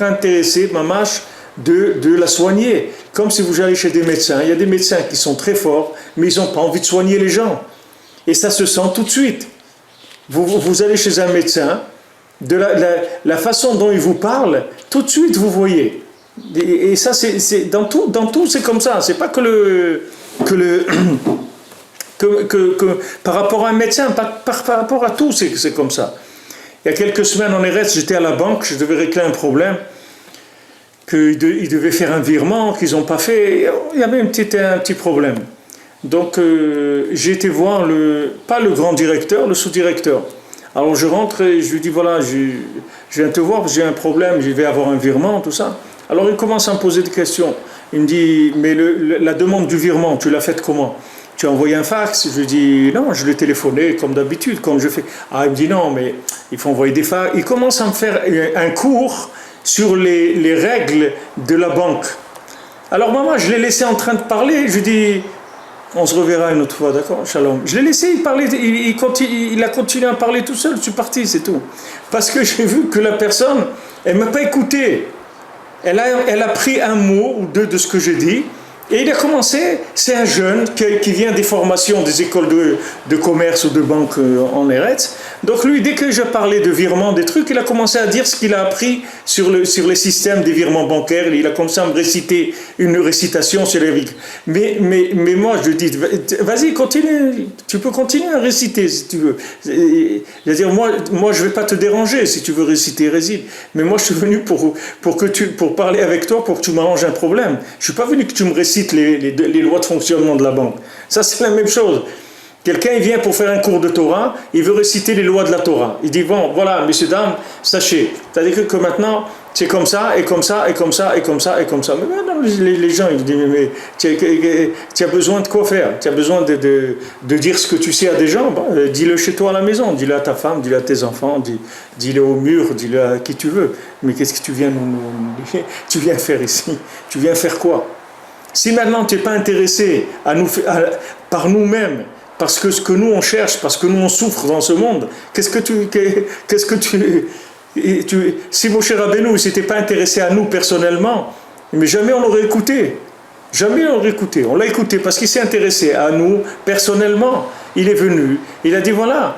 intéressé, mamash, de la soigner. Comme si vous allez chez des médecins. Il y a des médecins qui sont très forts, mais ils n'ont pas envie de soigner les gens. Et ça se sent tout de suite. Vous allez chez un médecin, de la façon dont il vous parle, tout de suite vous voyez. Et ça, c'est dans tout c'est comme ça. C'est pas que par rapport à un médecin, par rapport à tout, c'est comme ça. Il y a quelques semaines en Eretz, j'étais à la banque, je devais régler un problème, qu'ils devaient faire un virement, qu'ils n'ont pas fait, il y avait un petit problème. Donc j'ai été voir, pas le grand directeur, le sous-directeur. Alors je rentre et je lui dis, voilà, je viens te voir, parce que j'ai un problème, je vais avoir un virement, tout ça. Alors il commence à me poser des questions. Il me dit, mais la demande du virement, tu l'as faite comment ? tu as envoyé un fax? Je lui dis, non, je l'ai téléphoné comme d'habitude, comme je fais. Ah, il me dit, non, mais il faut envoyer des fax. Il commence à me faire un cours sur les règles de la banque. Alors, maman, je l'ai laissé en train de parler. Je lui dis, on se reverra une autre fois, d'accord? Shalom. Je l'ai laissé, il a continué à parler tout seul. Je suis parti, c'est tout. Parce que j'ai vu que la personne, elle ne m'a pas écouté. Elle a pris un mot ou deux de ce que j'ai dit. Et il a commencé, c'est un jeune qui vient des formations des écoles de commerce ou de banque en Eretz. Donc lui, dès que je parlais de virements, des trucs, il a commencé à dire ce qu'il a appris sur les systèmes des virements bancaires. Il a commencé à me réciter une récitation sur les règles. Mais moi, je lui dis, vas-y, continue, tu peux continuer à réciter si tu veux. C'est-à-dire, moi, je ne vais pas te déranger si tu veux réciter, récite. Mais moi, je suis venu pour parler avec toi, pour que tu m'arranges un problème. Je ne suis pas venu que tu me récites les lois de fonctionnement de la banque. Ça, c'est la même chose. Quelqu'un, il vient pour faire un cours de Torah, il veut réciter les lois de la Torah. Il dit, bon, voilà, messieurs, dames, sachez. C'est-à-dire que maintenant, c'est comme ça, et comme ça, et comme ça, et comme ça, et comme ça. Mais maintenant, les gens, ils disent, mais tu as besoin de quoi faire? Tu as besoin de dire ce que tu sais à des gens? Bon, dis-le chez toi à la maison, dis-le à ta femme, dis-le à tes enfants, dis-le au mur, dis-le à qui tu veux. Mais qu'est-ce que tu viens tu viens faire ici? Tu viens faire quoi? Si maintenant tu n'es pas intéressé par nous-mêmes, parce que ce que nous on cherche, parce que nous on souffre dans ce monde, si Moshe Rabbeinu ne s'était pas intéressé à nous personnellement, mais jamais on l'aurait écouté. Jamais on l'aurait écouté. On l'a écouté parce qu'il s'est intéressé à nous personnellement. Il est venu, il a dit voilà,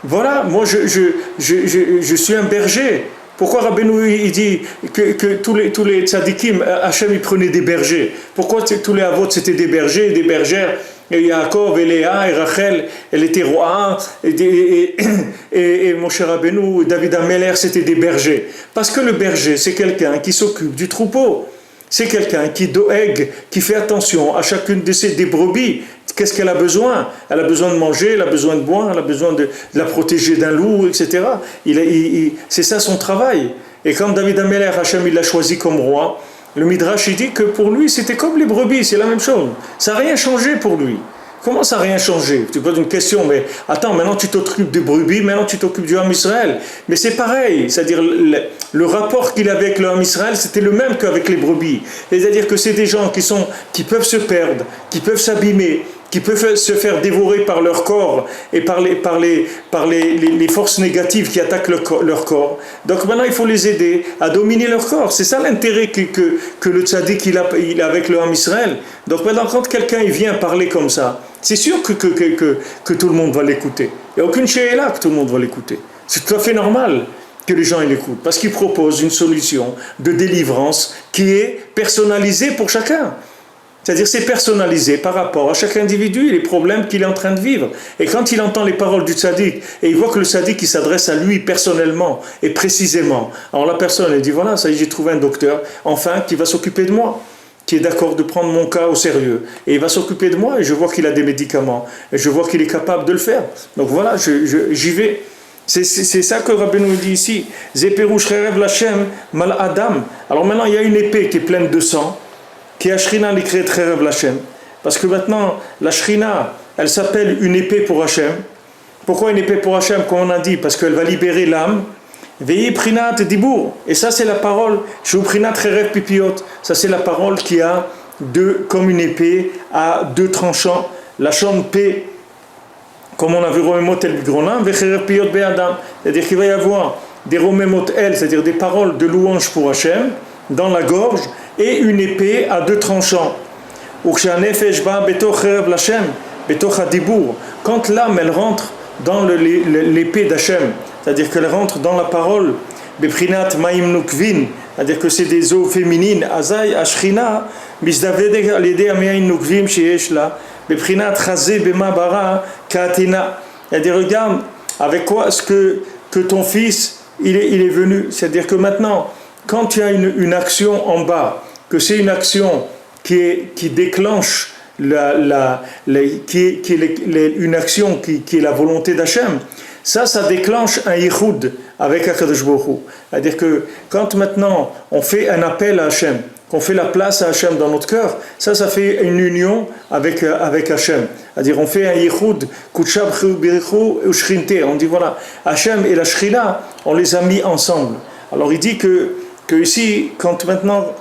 moi je suis un berger. Pourquoi Rabbeinu il dit que tous les tzadikim, Hachem il prenait des bergers? Pourquoi tous les avot c'était des bergers et des bergères? Et Yaakov et Léa et Rachel, elle était roi, et Moshe Rabbeinu, David Ameller, c'était des bergers. Parce que le berger, c'est quelqu'un qui s'occupe du troupeau. C'est quelqu'un qui doègue, qui fait attention à chacune des brebis. Qu'est-ce qu'elle a besoin? Elle a besoin de manger, elle a besoin de boire, elle a besoin de la protéger d'un loup, etc. C'est ça son travail. Et quand David Ameller, Hachem, il l'a choisi comme roi, le Midrash, il dit que pour lui, c'était comme les brebis, c'est la même chose. Ça n'a rien changé pour lui. Comment ça n'a rien changé? Tu poses une question, mais attends, maintenant tu t'occupes des brebis, maintenant tu t'occupes du Ham Israël. Mais c'est pareil, c'est-à-dire le rapport qu'il avait avec le Ham Israël, c'était le même qu'avec les brebis. C'est-à-dire que c'est des gens qui peuvent se perdre, qui peuvent s'abîmer, qui peuvent se faire dévorer par leur corps et par les forces négatives qui attaquent leur corps. Donc maintenant, il faut les aider à dominer leur corps. C'est ça l'intérêt que le tzaddik il a avec le Ham Israël. Donc maintenant, quand quelqu'un il vient parler comme ça, c'est sûr que tout le monde va l'écouter. Il n'y a aucune she'ela que tout le monde va l'écouter. C'est tout à fait normal que les gens l'écoutent, parce qu'il propose une solution de délivrance qui est personnalisée pour chacun. C'est-à-dire c'est personnalisé par rapport à chaque individu et les problèmes qu'il est en train de vivre. Et quand il entend les paroles du tzaddik, et il voit que le tzaddik il s'adresse à lui personnellement et précisément, alors la personne elle dit voilà, ça y est, j'ai trouvé un docteur, enfin, qui va s'occuper de moi, qui est d'accord de prendre mon cas au sérieux. Et il va s'occuper de moi et je vois qu'il a des médicaments, et je vois qu'il est capable de le faire. Donc voilà, j'y vais. C'est ça que Rabbeinu dit ici. Zeperush cherev lachem mal adam. Alors maintenant il y a une épée qui est pleine de sang, qui est Ashrina l'ikret cherev lachem. Parce que maintenant la Shrina, elle s'appelle une épée pour Hachem. Pourquoi une épée pour Hachem, comme on a dit? Parce qu'elle va libérer l'âme. Veillez prinat dibour. Et ça c'est la parole. Shou prinat cherev pipiot. Ça c'est la parole qui a comme une épée à deux tranchants. La chambre P, comme on a vu Romemot el Bigronim, vecherev piot be'adam. C'est-à-dire qu'il va y avoir des Romemot el, c'est-à-dire des paroles de louange pour Hachem, dans la gorge, et une épée à deux tranchants. Quand l'âme elle rentre dans l'épée d'Hachem, c'est-à-dire qu'elle rentre dans la parole, c'est-à-dire que c'est des eaux féminines, Azai Ashrina, c'est-à-dire regarde avec quoi est-ce que ton fils il est venu, c'est-à-dire que maintenant quand tu as une action en bas, que c'est une action qui déclenche une action qui est la volonté d'Hachem, ça déclenche un yichud avec HaKadosh Baruch Hu. C'est-à-dire que quand maintenant on fait un appel à Hachem, qu'on fait la place à Hachem dans notre cœur, ça fait une union avec Hachem. C'est-à-dire, on fait un yichud, kutshab birichu ushchinte. On dit voilà, Hachem et la Shrina, on les a mis ensemble. Alors il dit que ici, quand maintenant,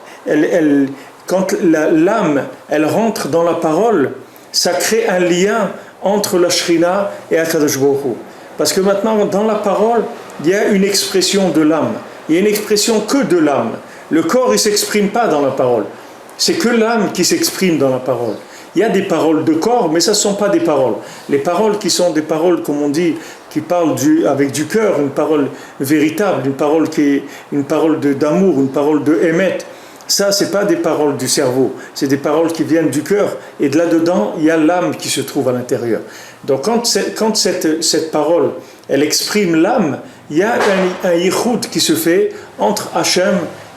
quand l'âme, elle rentre dans la parole, ça crée un lien entre la Shrina et Akadosh Baruch Hu. Parce que maintenant, dans la parole, il y a une expression de l'âme. Il y a une expression que de l'âme. Le corps, il ne s'exprime pas dans la parole. C'est que l'âme qui s'exprime dans la parole. Il y a des paroles de corps, mais ça ne sont pas des paroles. Les paroles qui sont des paroles, comme on dit, qui parlent avec du cœur, une parole véritable, une parole d'amour, une parole de émet. Ça, ce n'est pas des paroles du cerveau, c'est des paroles qui viennent du cœur. Et de là-dedans, il y a l'âme qui se trouve à l'intérieur. Donc quand cette parole, elle exprime l'âme, il y a un yichud qui se fait entre Hachem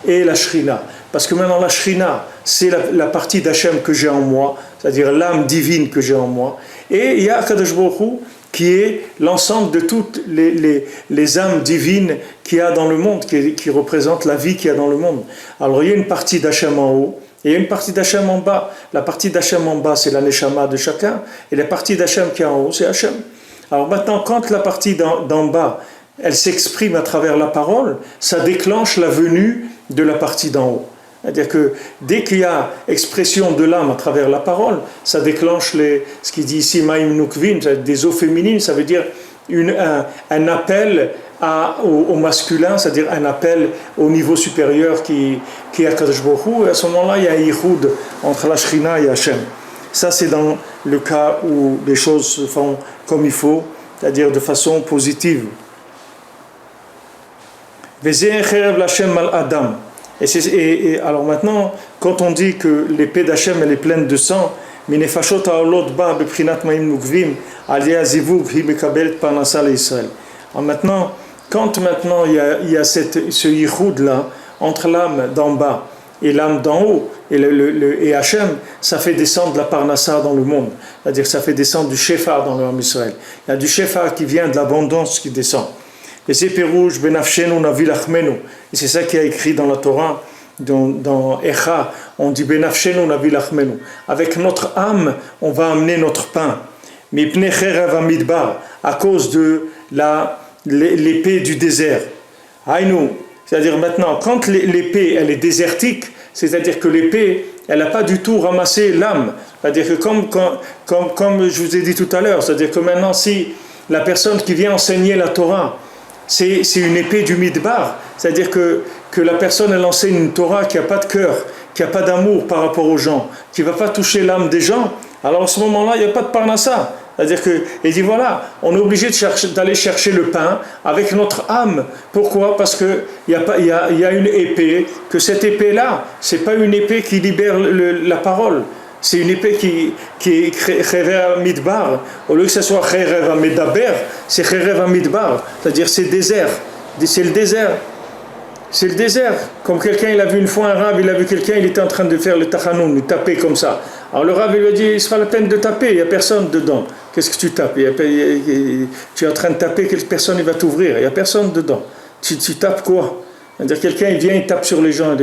et la Shrina. Parce que maintenant la Shrina, c'est la partie d'Hachem que j'ai en moi, c'est-à-dire l'âme divine que j'ai en moi. Et il y a Akadosh Baruch Hu qui est l'ensemble de toutes les âmes divines qu'il y a dans le monde, qui représentent la vie qu'il y a dans le monde. Alors il y a une partie d'Hachem en haut, et il y a une partie d'Hachem en bas. La partie d'Hachem en bas, c'est la Neshama de chacun, et la partie d'Hachem qui est en haut, c'est Hachem. Alors maintenant, quand la partie d'en bas, elle s'exprime à travers la parole, ça déclenche la venue de la partie d'en haut. C'est-à-dire que dès qu'il y a expression de l'âme à travers la parole, ça déclenche ce qu'il dit ici, Maïm Nukvin, des eaux féminines, ça veut dire un appel au masculin, c'est-à-dire un appel au niveau supérieur qui est Akadosh Baruch Hu, et à ce moment-là, il y a un yichud entre la Shrina et Hachem. Ça, c'est dans le cas où les choses se font comme il faut, c'est-à-dire de façon positive. Vezeh cherev l'Hachem al Adam. Et alors maintenant, quand on dit que l'épée d'Hachem elle est pleine de sang, minefashot haolot ba beprinat ma'im nukvim aliyah zivug hi mekabelet parnasa leIsraël. Alors maintenant, quand il y a ce yichud là entre l'âme d'en bas et l'âme d'en haut et Hachem, ça fait descendre la parnassa dans le monde. C'est-à-dire que ça fait descendre du shefar dans le Ham Israël. Il y a du shefar qui vient de l'abondance qui descend. Et c'est Pérouge, Benafshenu Navi Lachmenu. Et c'est ça qui est écrit dans la Torah, dans Echa, on dit Benafshenu Navi Lachmenu. Avec notre âme, on va amener notre pain. Mipne Cherev Amidbar, à cause de l'épée du désert. Aïnou, c'est-à-dire maintenant, quand l'épée elle est désertique, c'est-à-dire que l'épée, elle n'a pas du tout ramassé l'âme. C'est-à-dire que comme je vous ai dit tout à l'heure, c'est-à-dire que maintenant, si la personne qui vient enseigner la Torah, c'est une épée du midbar, c'est-à-dire que la personne elle enseigne une Torah qui n'a pas de cœur, qui n'a pas d'amour par rapport aux gens, qui ne va pas toucher l'âme des gens, alors à ce moment-là, il n'y a pas de parnassa. C'est-à-dire qu'il dit voilà, on est obligé d'aller chercher le pain avec notre âme. Pourquoi ? Parce qu'il y a une épée, que cette épée-là, ce n'est pas une épée qui libère la parole. C'est une épée qui est Cherev Midbar. Au lieu que ce soit Cherev Medaber, c'est Cherev Midbar. C'est-à-dire c'est désert. C'est le désert. C'est le désert. Comme quelqu'un, il a vu une fois un rab, il a vu quelqu'un, il était en train de faire le tachanoun, il tapait comme ça. Alors le rab, il lui a dit, il se pas la peine de taper, il n'y a personne dedans. Qu'est-ce que tu tapes ? Tu es en train de taper, personne ne va t'ouvrir, il n'y a personne dedans. Tu tapes quoi ? C'est-à-dire quelqu'un, il vient, il tape sur les gens.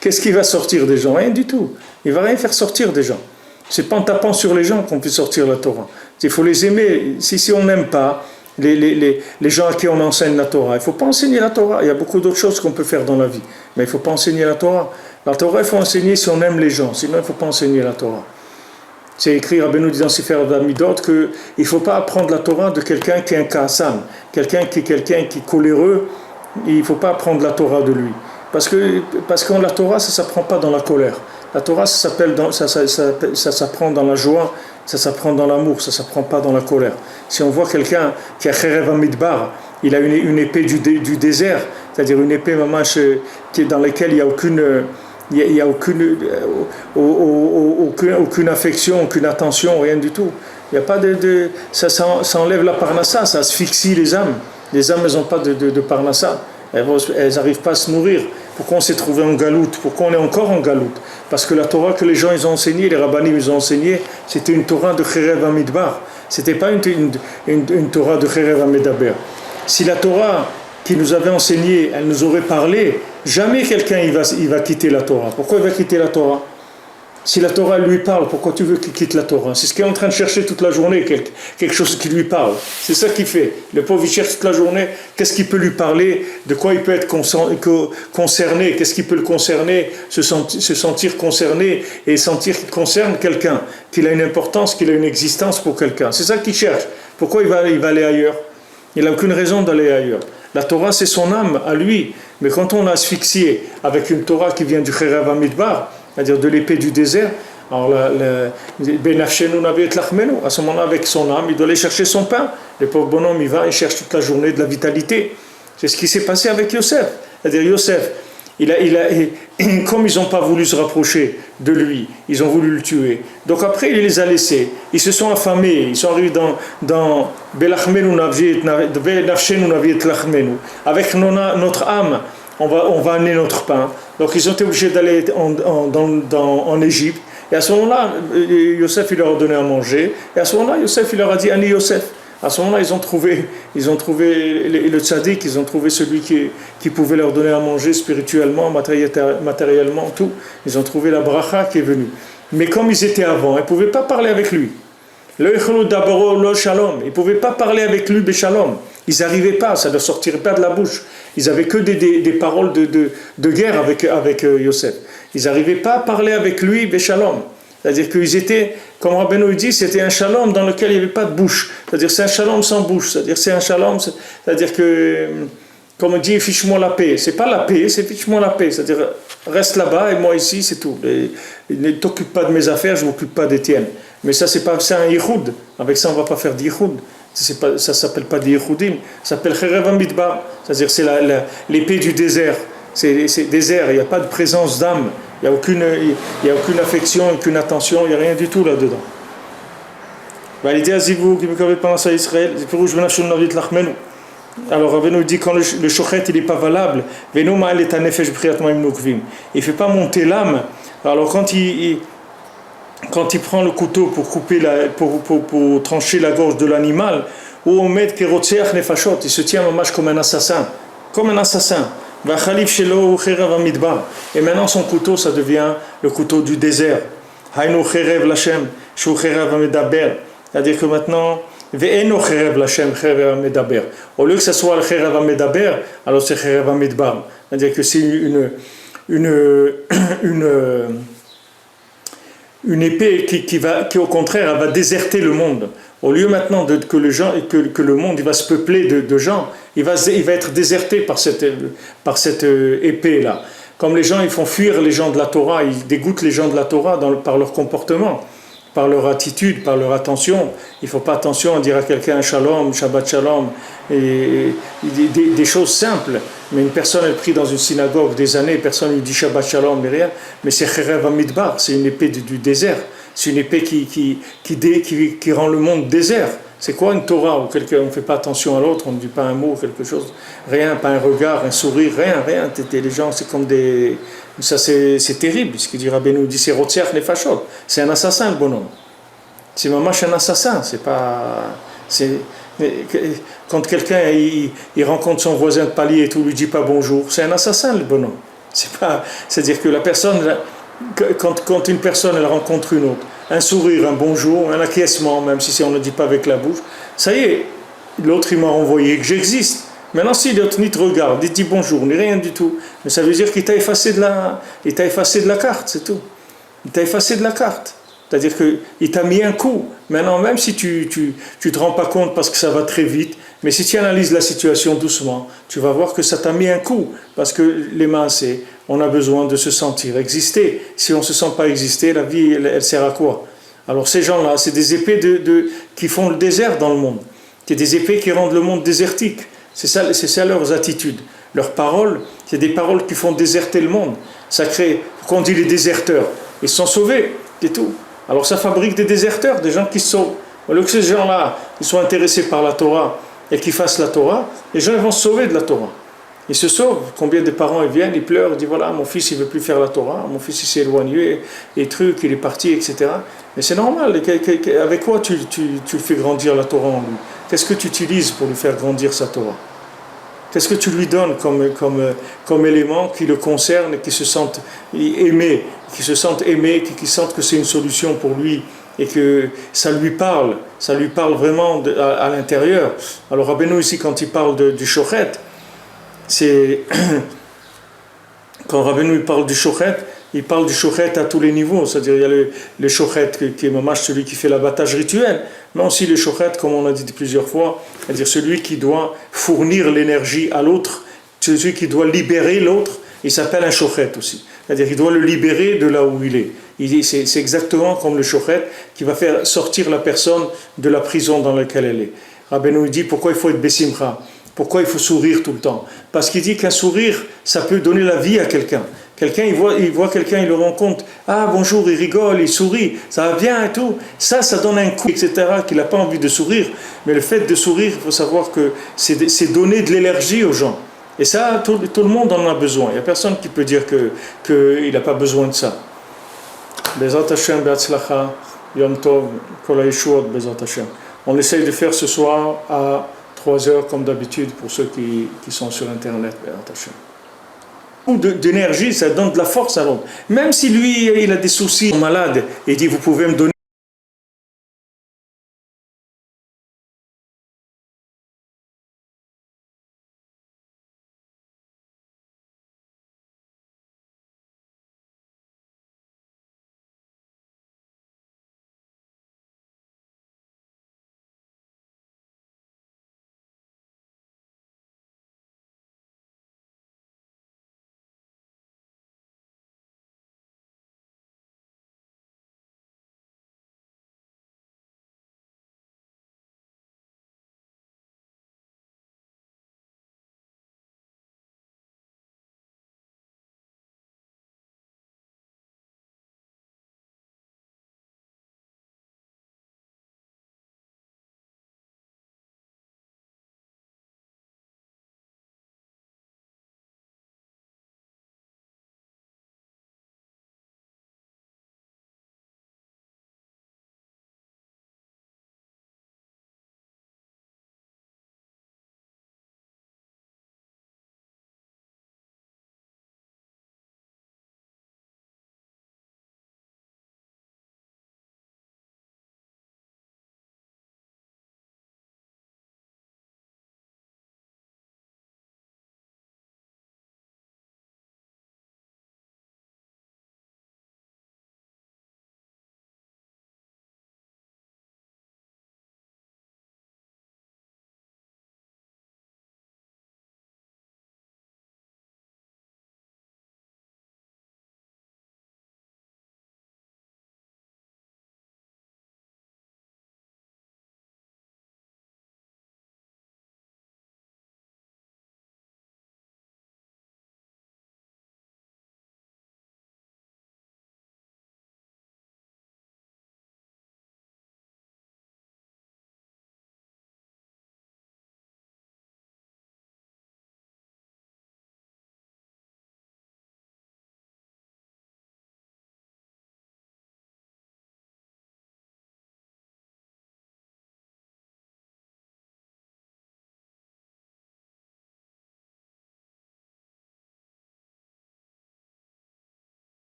Qu'est-ce qui va sortir des gens ? Rien du tout. Il ne va rien faire sortir des gens. C'est pas en tapant sur les gens qu'on peut sortir la Torah. Il faut les aimer. Si on n'aime pas les gens à qui on enseigne la Torah, il ne faut pas enseigner la Torah. Il y a beaucoup d'autres choses qu'on peut faire dans la vie. Mais il ne faut pas enseigner la Torah. La Torah, il faut enseigner si on aime les gens. Sinon, il ne faut pas enseigner la Torah. C'est écrit, Rabbeinu dit dans Sefer Amidot, qu'il ne faut pas apprendre la Torah de quelqu'un qui est un kassan, quelqu'un qui est coléreux. Il ne faut pas apprendre la Torah de lui. Parce que la Torah, ça ne s'apprend pas dans la colère. La Torah, ça s'apprend dans la joie, ça s'apprend dans l'amour, ça ne s'apprend pas dans la colère. Si on voit quelqu'un qui a Cherev Amidbar, il a une épée du désert, c'est-à-dire une épée dans laquelle il n'y a aucune affection, aucune attention, rien du tout. Il y a pas ça enlève la parnassa, ça asphyxie les âmes. Les âmes, elles n'ont pas de parnassa. Elles n'arrivent pas à se nourrir. Pourquoi on s'est trouvé en galoute ? Pourquoi on est encore en galoute ? Parce que la Torah que les gens ils ont enseignée, les rabbanim ils ont enseigné, c'était une Torah de Cherev Amidbar. C'était pas une Torah de Cherev Amedaber. Si la Torah qui nous avait enseigné, elle nous aurait parlé, jamais quelqu'un il va quitter la Torah. Pourquoi il va quitter la Torah? Si la Torah lui parle, pourquoi tu veux qu'il quitte la Torah? C'est ce qu'il est en train de chercher toute la journée, quelque chose qui lui parle. C'est ça qu'il fait. Le pauvre, il cherche toute la journée, qu'est-ce qui peut lui parler, de quoi il peut être concerné, qu'est-ce qui peut le concerner, se sentir concerné et sentir qu'il concerne quelqu'un, qu'il a une importance, qu'il a une existence pour quelqu'un. C'est ça qu'il cherche. Pourquoi il va aller ailleurs? Il n'a aucune raison d'aller ailleurs. La Torah, c'est son âme à lui. Mais quand on l'a asphyxié avec une Torah qui vient du Cherev Hamidbar, c'est-à-dire de l'épée du désert, alors Benafshenu Naviet Lachmenu, à ce moment-là, avec son âme, il doit aller chercher son pain. Le pauvre bonhomme, il va, il cherche toute la journée de la vitalité. C'est ce qui s'est passé avec Yosef. C'est-à-dire Yosef, comme ils n'ont pas voulu se rapprocher de lui, ils ont voulu le tuer. Donc après, il les a laissés. Ils se sont affamés. Ils sont arrivés dans Belachmenu Benafshenu Naviet Lachmenu. Avec notre âme, on va amener notre pain. Donc ils ont été obligés d'aller en Égypte. Et à ce moment-là, Yosef il leur a donné à manger. Et à ce moment-là, Yosef il leur a dit Ani Yosef. À ce moment-là, ils ont trouvé le tzaddik, ils ont trouvé celui qui pouvait leur donner à manger spirituellement, matériellement, tout. Ils ont trouvé la bracha qui est venue. Mais comme ils étaient avant, ils ne pouvaient pas parler avec lui. Ils ne pouvaient pas parler avec lui Béchalom. Ils n'arrivaient pas, ça ne leur sortirait pas de la bouche. Ils n'avaient que des paroles de guerre avec Yosef. Ils n'arrivaient pas à parler avec lui Béchalom. C'est-à-dire qu'ils étaient, comme Rabbeinu dit, c'était un shalom dans lequel il n'y avait pas de bouche. C'est-à-dire c'est un shalom sans bouche. C'est-à-dire c'est un shalom, c'est-à-dire que, comme on dit, fiche-moi la paix. C'est pas la paix, c'est fiche-moi la paix. C'est-à-dire reste là-bas et moi ici, c'est tout. Ne t'occupe pas de mes affaires, je ne m'occupe pas des tiennes. Mais ça, c'est un yichud. Avec ça, on ne va pas faire d'yichud. Ça ne s'appelle pas d'yichudim. Ça s'appelle Cherev Hamidbar. C'est-à-dire c'est l'épée du désert. C'est désert, il n'y a pas de présence d'âme. Il n'y a aucune affection, aucune attention, il n'y a rien du tout là-dedans. Alors Rabbeinu dit quand le shochet il n'est pas valable, il ne fait pas monter l'âme. Alors quand il prend le couteau pour couper pour trancher la gorge de l'animal, ou on met il se tient en marche comme un assassin. Comme un assassin. Et maintenant son couteau ça devient le couteau du désert. C'est-à-dire que maintenant au lieu que ce soit le Cherev Hamedaber, alors c'est Cherev Hamidbar. C'est-à-dire que c'est une épée qui au contraire elle va déserter le monde. Au lieu maintenant que le monde il va se peupler de gens, il va être déserté par cette épée-là. Comme les gens ils font fuir les gens de la Torah, ils dégoûtent les gens de la Torah par leur comportement, par leur attitude, par leur attention. Il ne faut pas attention à dire à quelqu'un shalom, Shabbat shalom, et des choses simples. Mais une personne elle prie dans une synagogue des années, personne ne dit Shabbat shalom, mais rien. Mais c'est Cherev Hamidbar, c'est une épée du désert. C'est une épée qui rend le monde désert. C'est quoi une Torah où quelqu'un on ne fait pas attention à l'autre, on ne dit pas un mot, quelque chose, rien, pas un regard, un sourire, rien. Les gens, c'est comme des... Ça, c'est terrible. Ce que dit Rabbeinu dit, c'est Rotziach Nefashot. C'est un assassin, le bonhomme. C'est mamash un assassin. C'est pas... Quand quelqu'un il rencontre son voisin de palier et tout, lui dit pas bonjour, c'est un assassin, le bonhomme. C'est-à-dire que la personne... Quand une personne elle rencontre une autre, un sourire, un bonjour, un acquiescement, même si on ne le dit pas avec la bouche, ça y est, l'autre il m'a renvoyé que j'existe. Maintenant si l'autre ni te regarde, il te dit bonjour, ni rien du tout, mais ça veut dire qu'il t'a effacé de la carte, c'est tout. Il t'a effacé de la carte. C'est-à-dire qu'il t'a mis un coup. Maintenant, même si tu te rends pas compte parce que ça va très vite, mais si tu analyses la situation doucement, tu vas voir que ça t'a mis un coup. Parce que les mains, on a besoin de se sentir exister. Si on ne se sent pas exister, la vie, elle sert à quoi? Alors ces gens-là, c'est des épées qui font le désert dans le monde. C'est des épées qui rendent le monde désertique. C'est ça leurs attitudes. Leurs paroles, c'est des paroles qui font déserter le monde. Ça crée, pourquoi on dit les déserteurs? Ils sont sauvés, c'est tout. Alors ça fabrique des déserteurs, des gens qui se sauvent. Au lieu que ces gens-là, ils soient intéressés par la Torah et qu'ils fassent la Torah, les gens ils vont se sauver de la Torah. Ils se sauvent. Combien de parents ils viennent, ils pleurent, ils disent voilà, mon fils il veut plus faire la Torah, mon fils il s'est éloigné, les trucs, il est parti, etc. Mais c'est normal. Avec quoi tu fais grandir la Torah en lui? Qu'est-ce que tu utilises pour lui faire grandir sa Torah? Qu'est-ce que tu lui donnes comme élément qui le concerne et qui se sente aimé, qui sente que c'est une solution pour lui et que ça lui parle vraiment à l'intérieur. Alors Rabbeinu ici, quand il parle du shochet, c'est quand Rabbeinu parle du shochet, il parle du shochet à tous les niveaux, c'est-à-dire il y a le shochet qui est mamash, celui qui fait l'abattage rituel, mais aussi le shochet, comme on l'a dit plusieurs fois, c'est-à-dire celui qui doit fournir l'énergie à l'autre, celui qui doit libérer l'autre, il s'appelle un shochet aussi, c'est-à-dire qu'il doit le libérer de là où il est. C'est exactement comme le shochet qui va faire sortir la personne de la prison dans laquelle elle est. Rabbeinu dit pourquoi il faut être besimcha, pourquoi il faut sourire tout le temps, parce qu'il dit qu'un sourire, ça peut donner la vie à quelqu'un. Quelqu'un, il voit quelqu'un, il le rencontre, ah bonjour, il rigole, il sourit, ça va bien et tout. Ça donne un coup, etc., qu'il n'a pas envie de sourire. Mais le fait de sourire, il faut savoir que c'est donner de l'énergie aux gens. Et ça, tout le monde en a besoin. Il n'y a personne qui peut dire qu'il n'a pas besoin de ça. Bezat Hashem, Be'atzlacha, Yom Tov, Kol HaYeshuot, Bezat Hashem. On essaye de faire ce soir à 3 heures, comme d'habitude, pour ceux qui sont sur Internet, Bezat Hashem. D'énergie, ça donne de la force à l'autre. Même si lui, il a des soucis, malade, il dit, vous pouvez me donner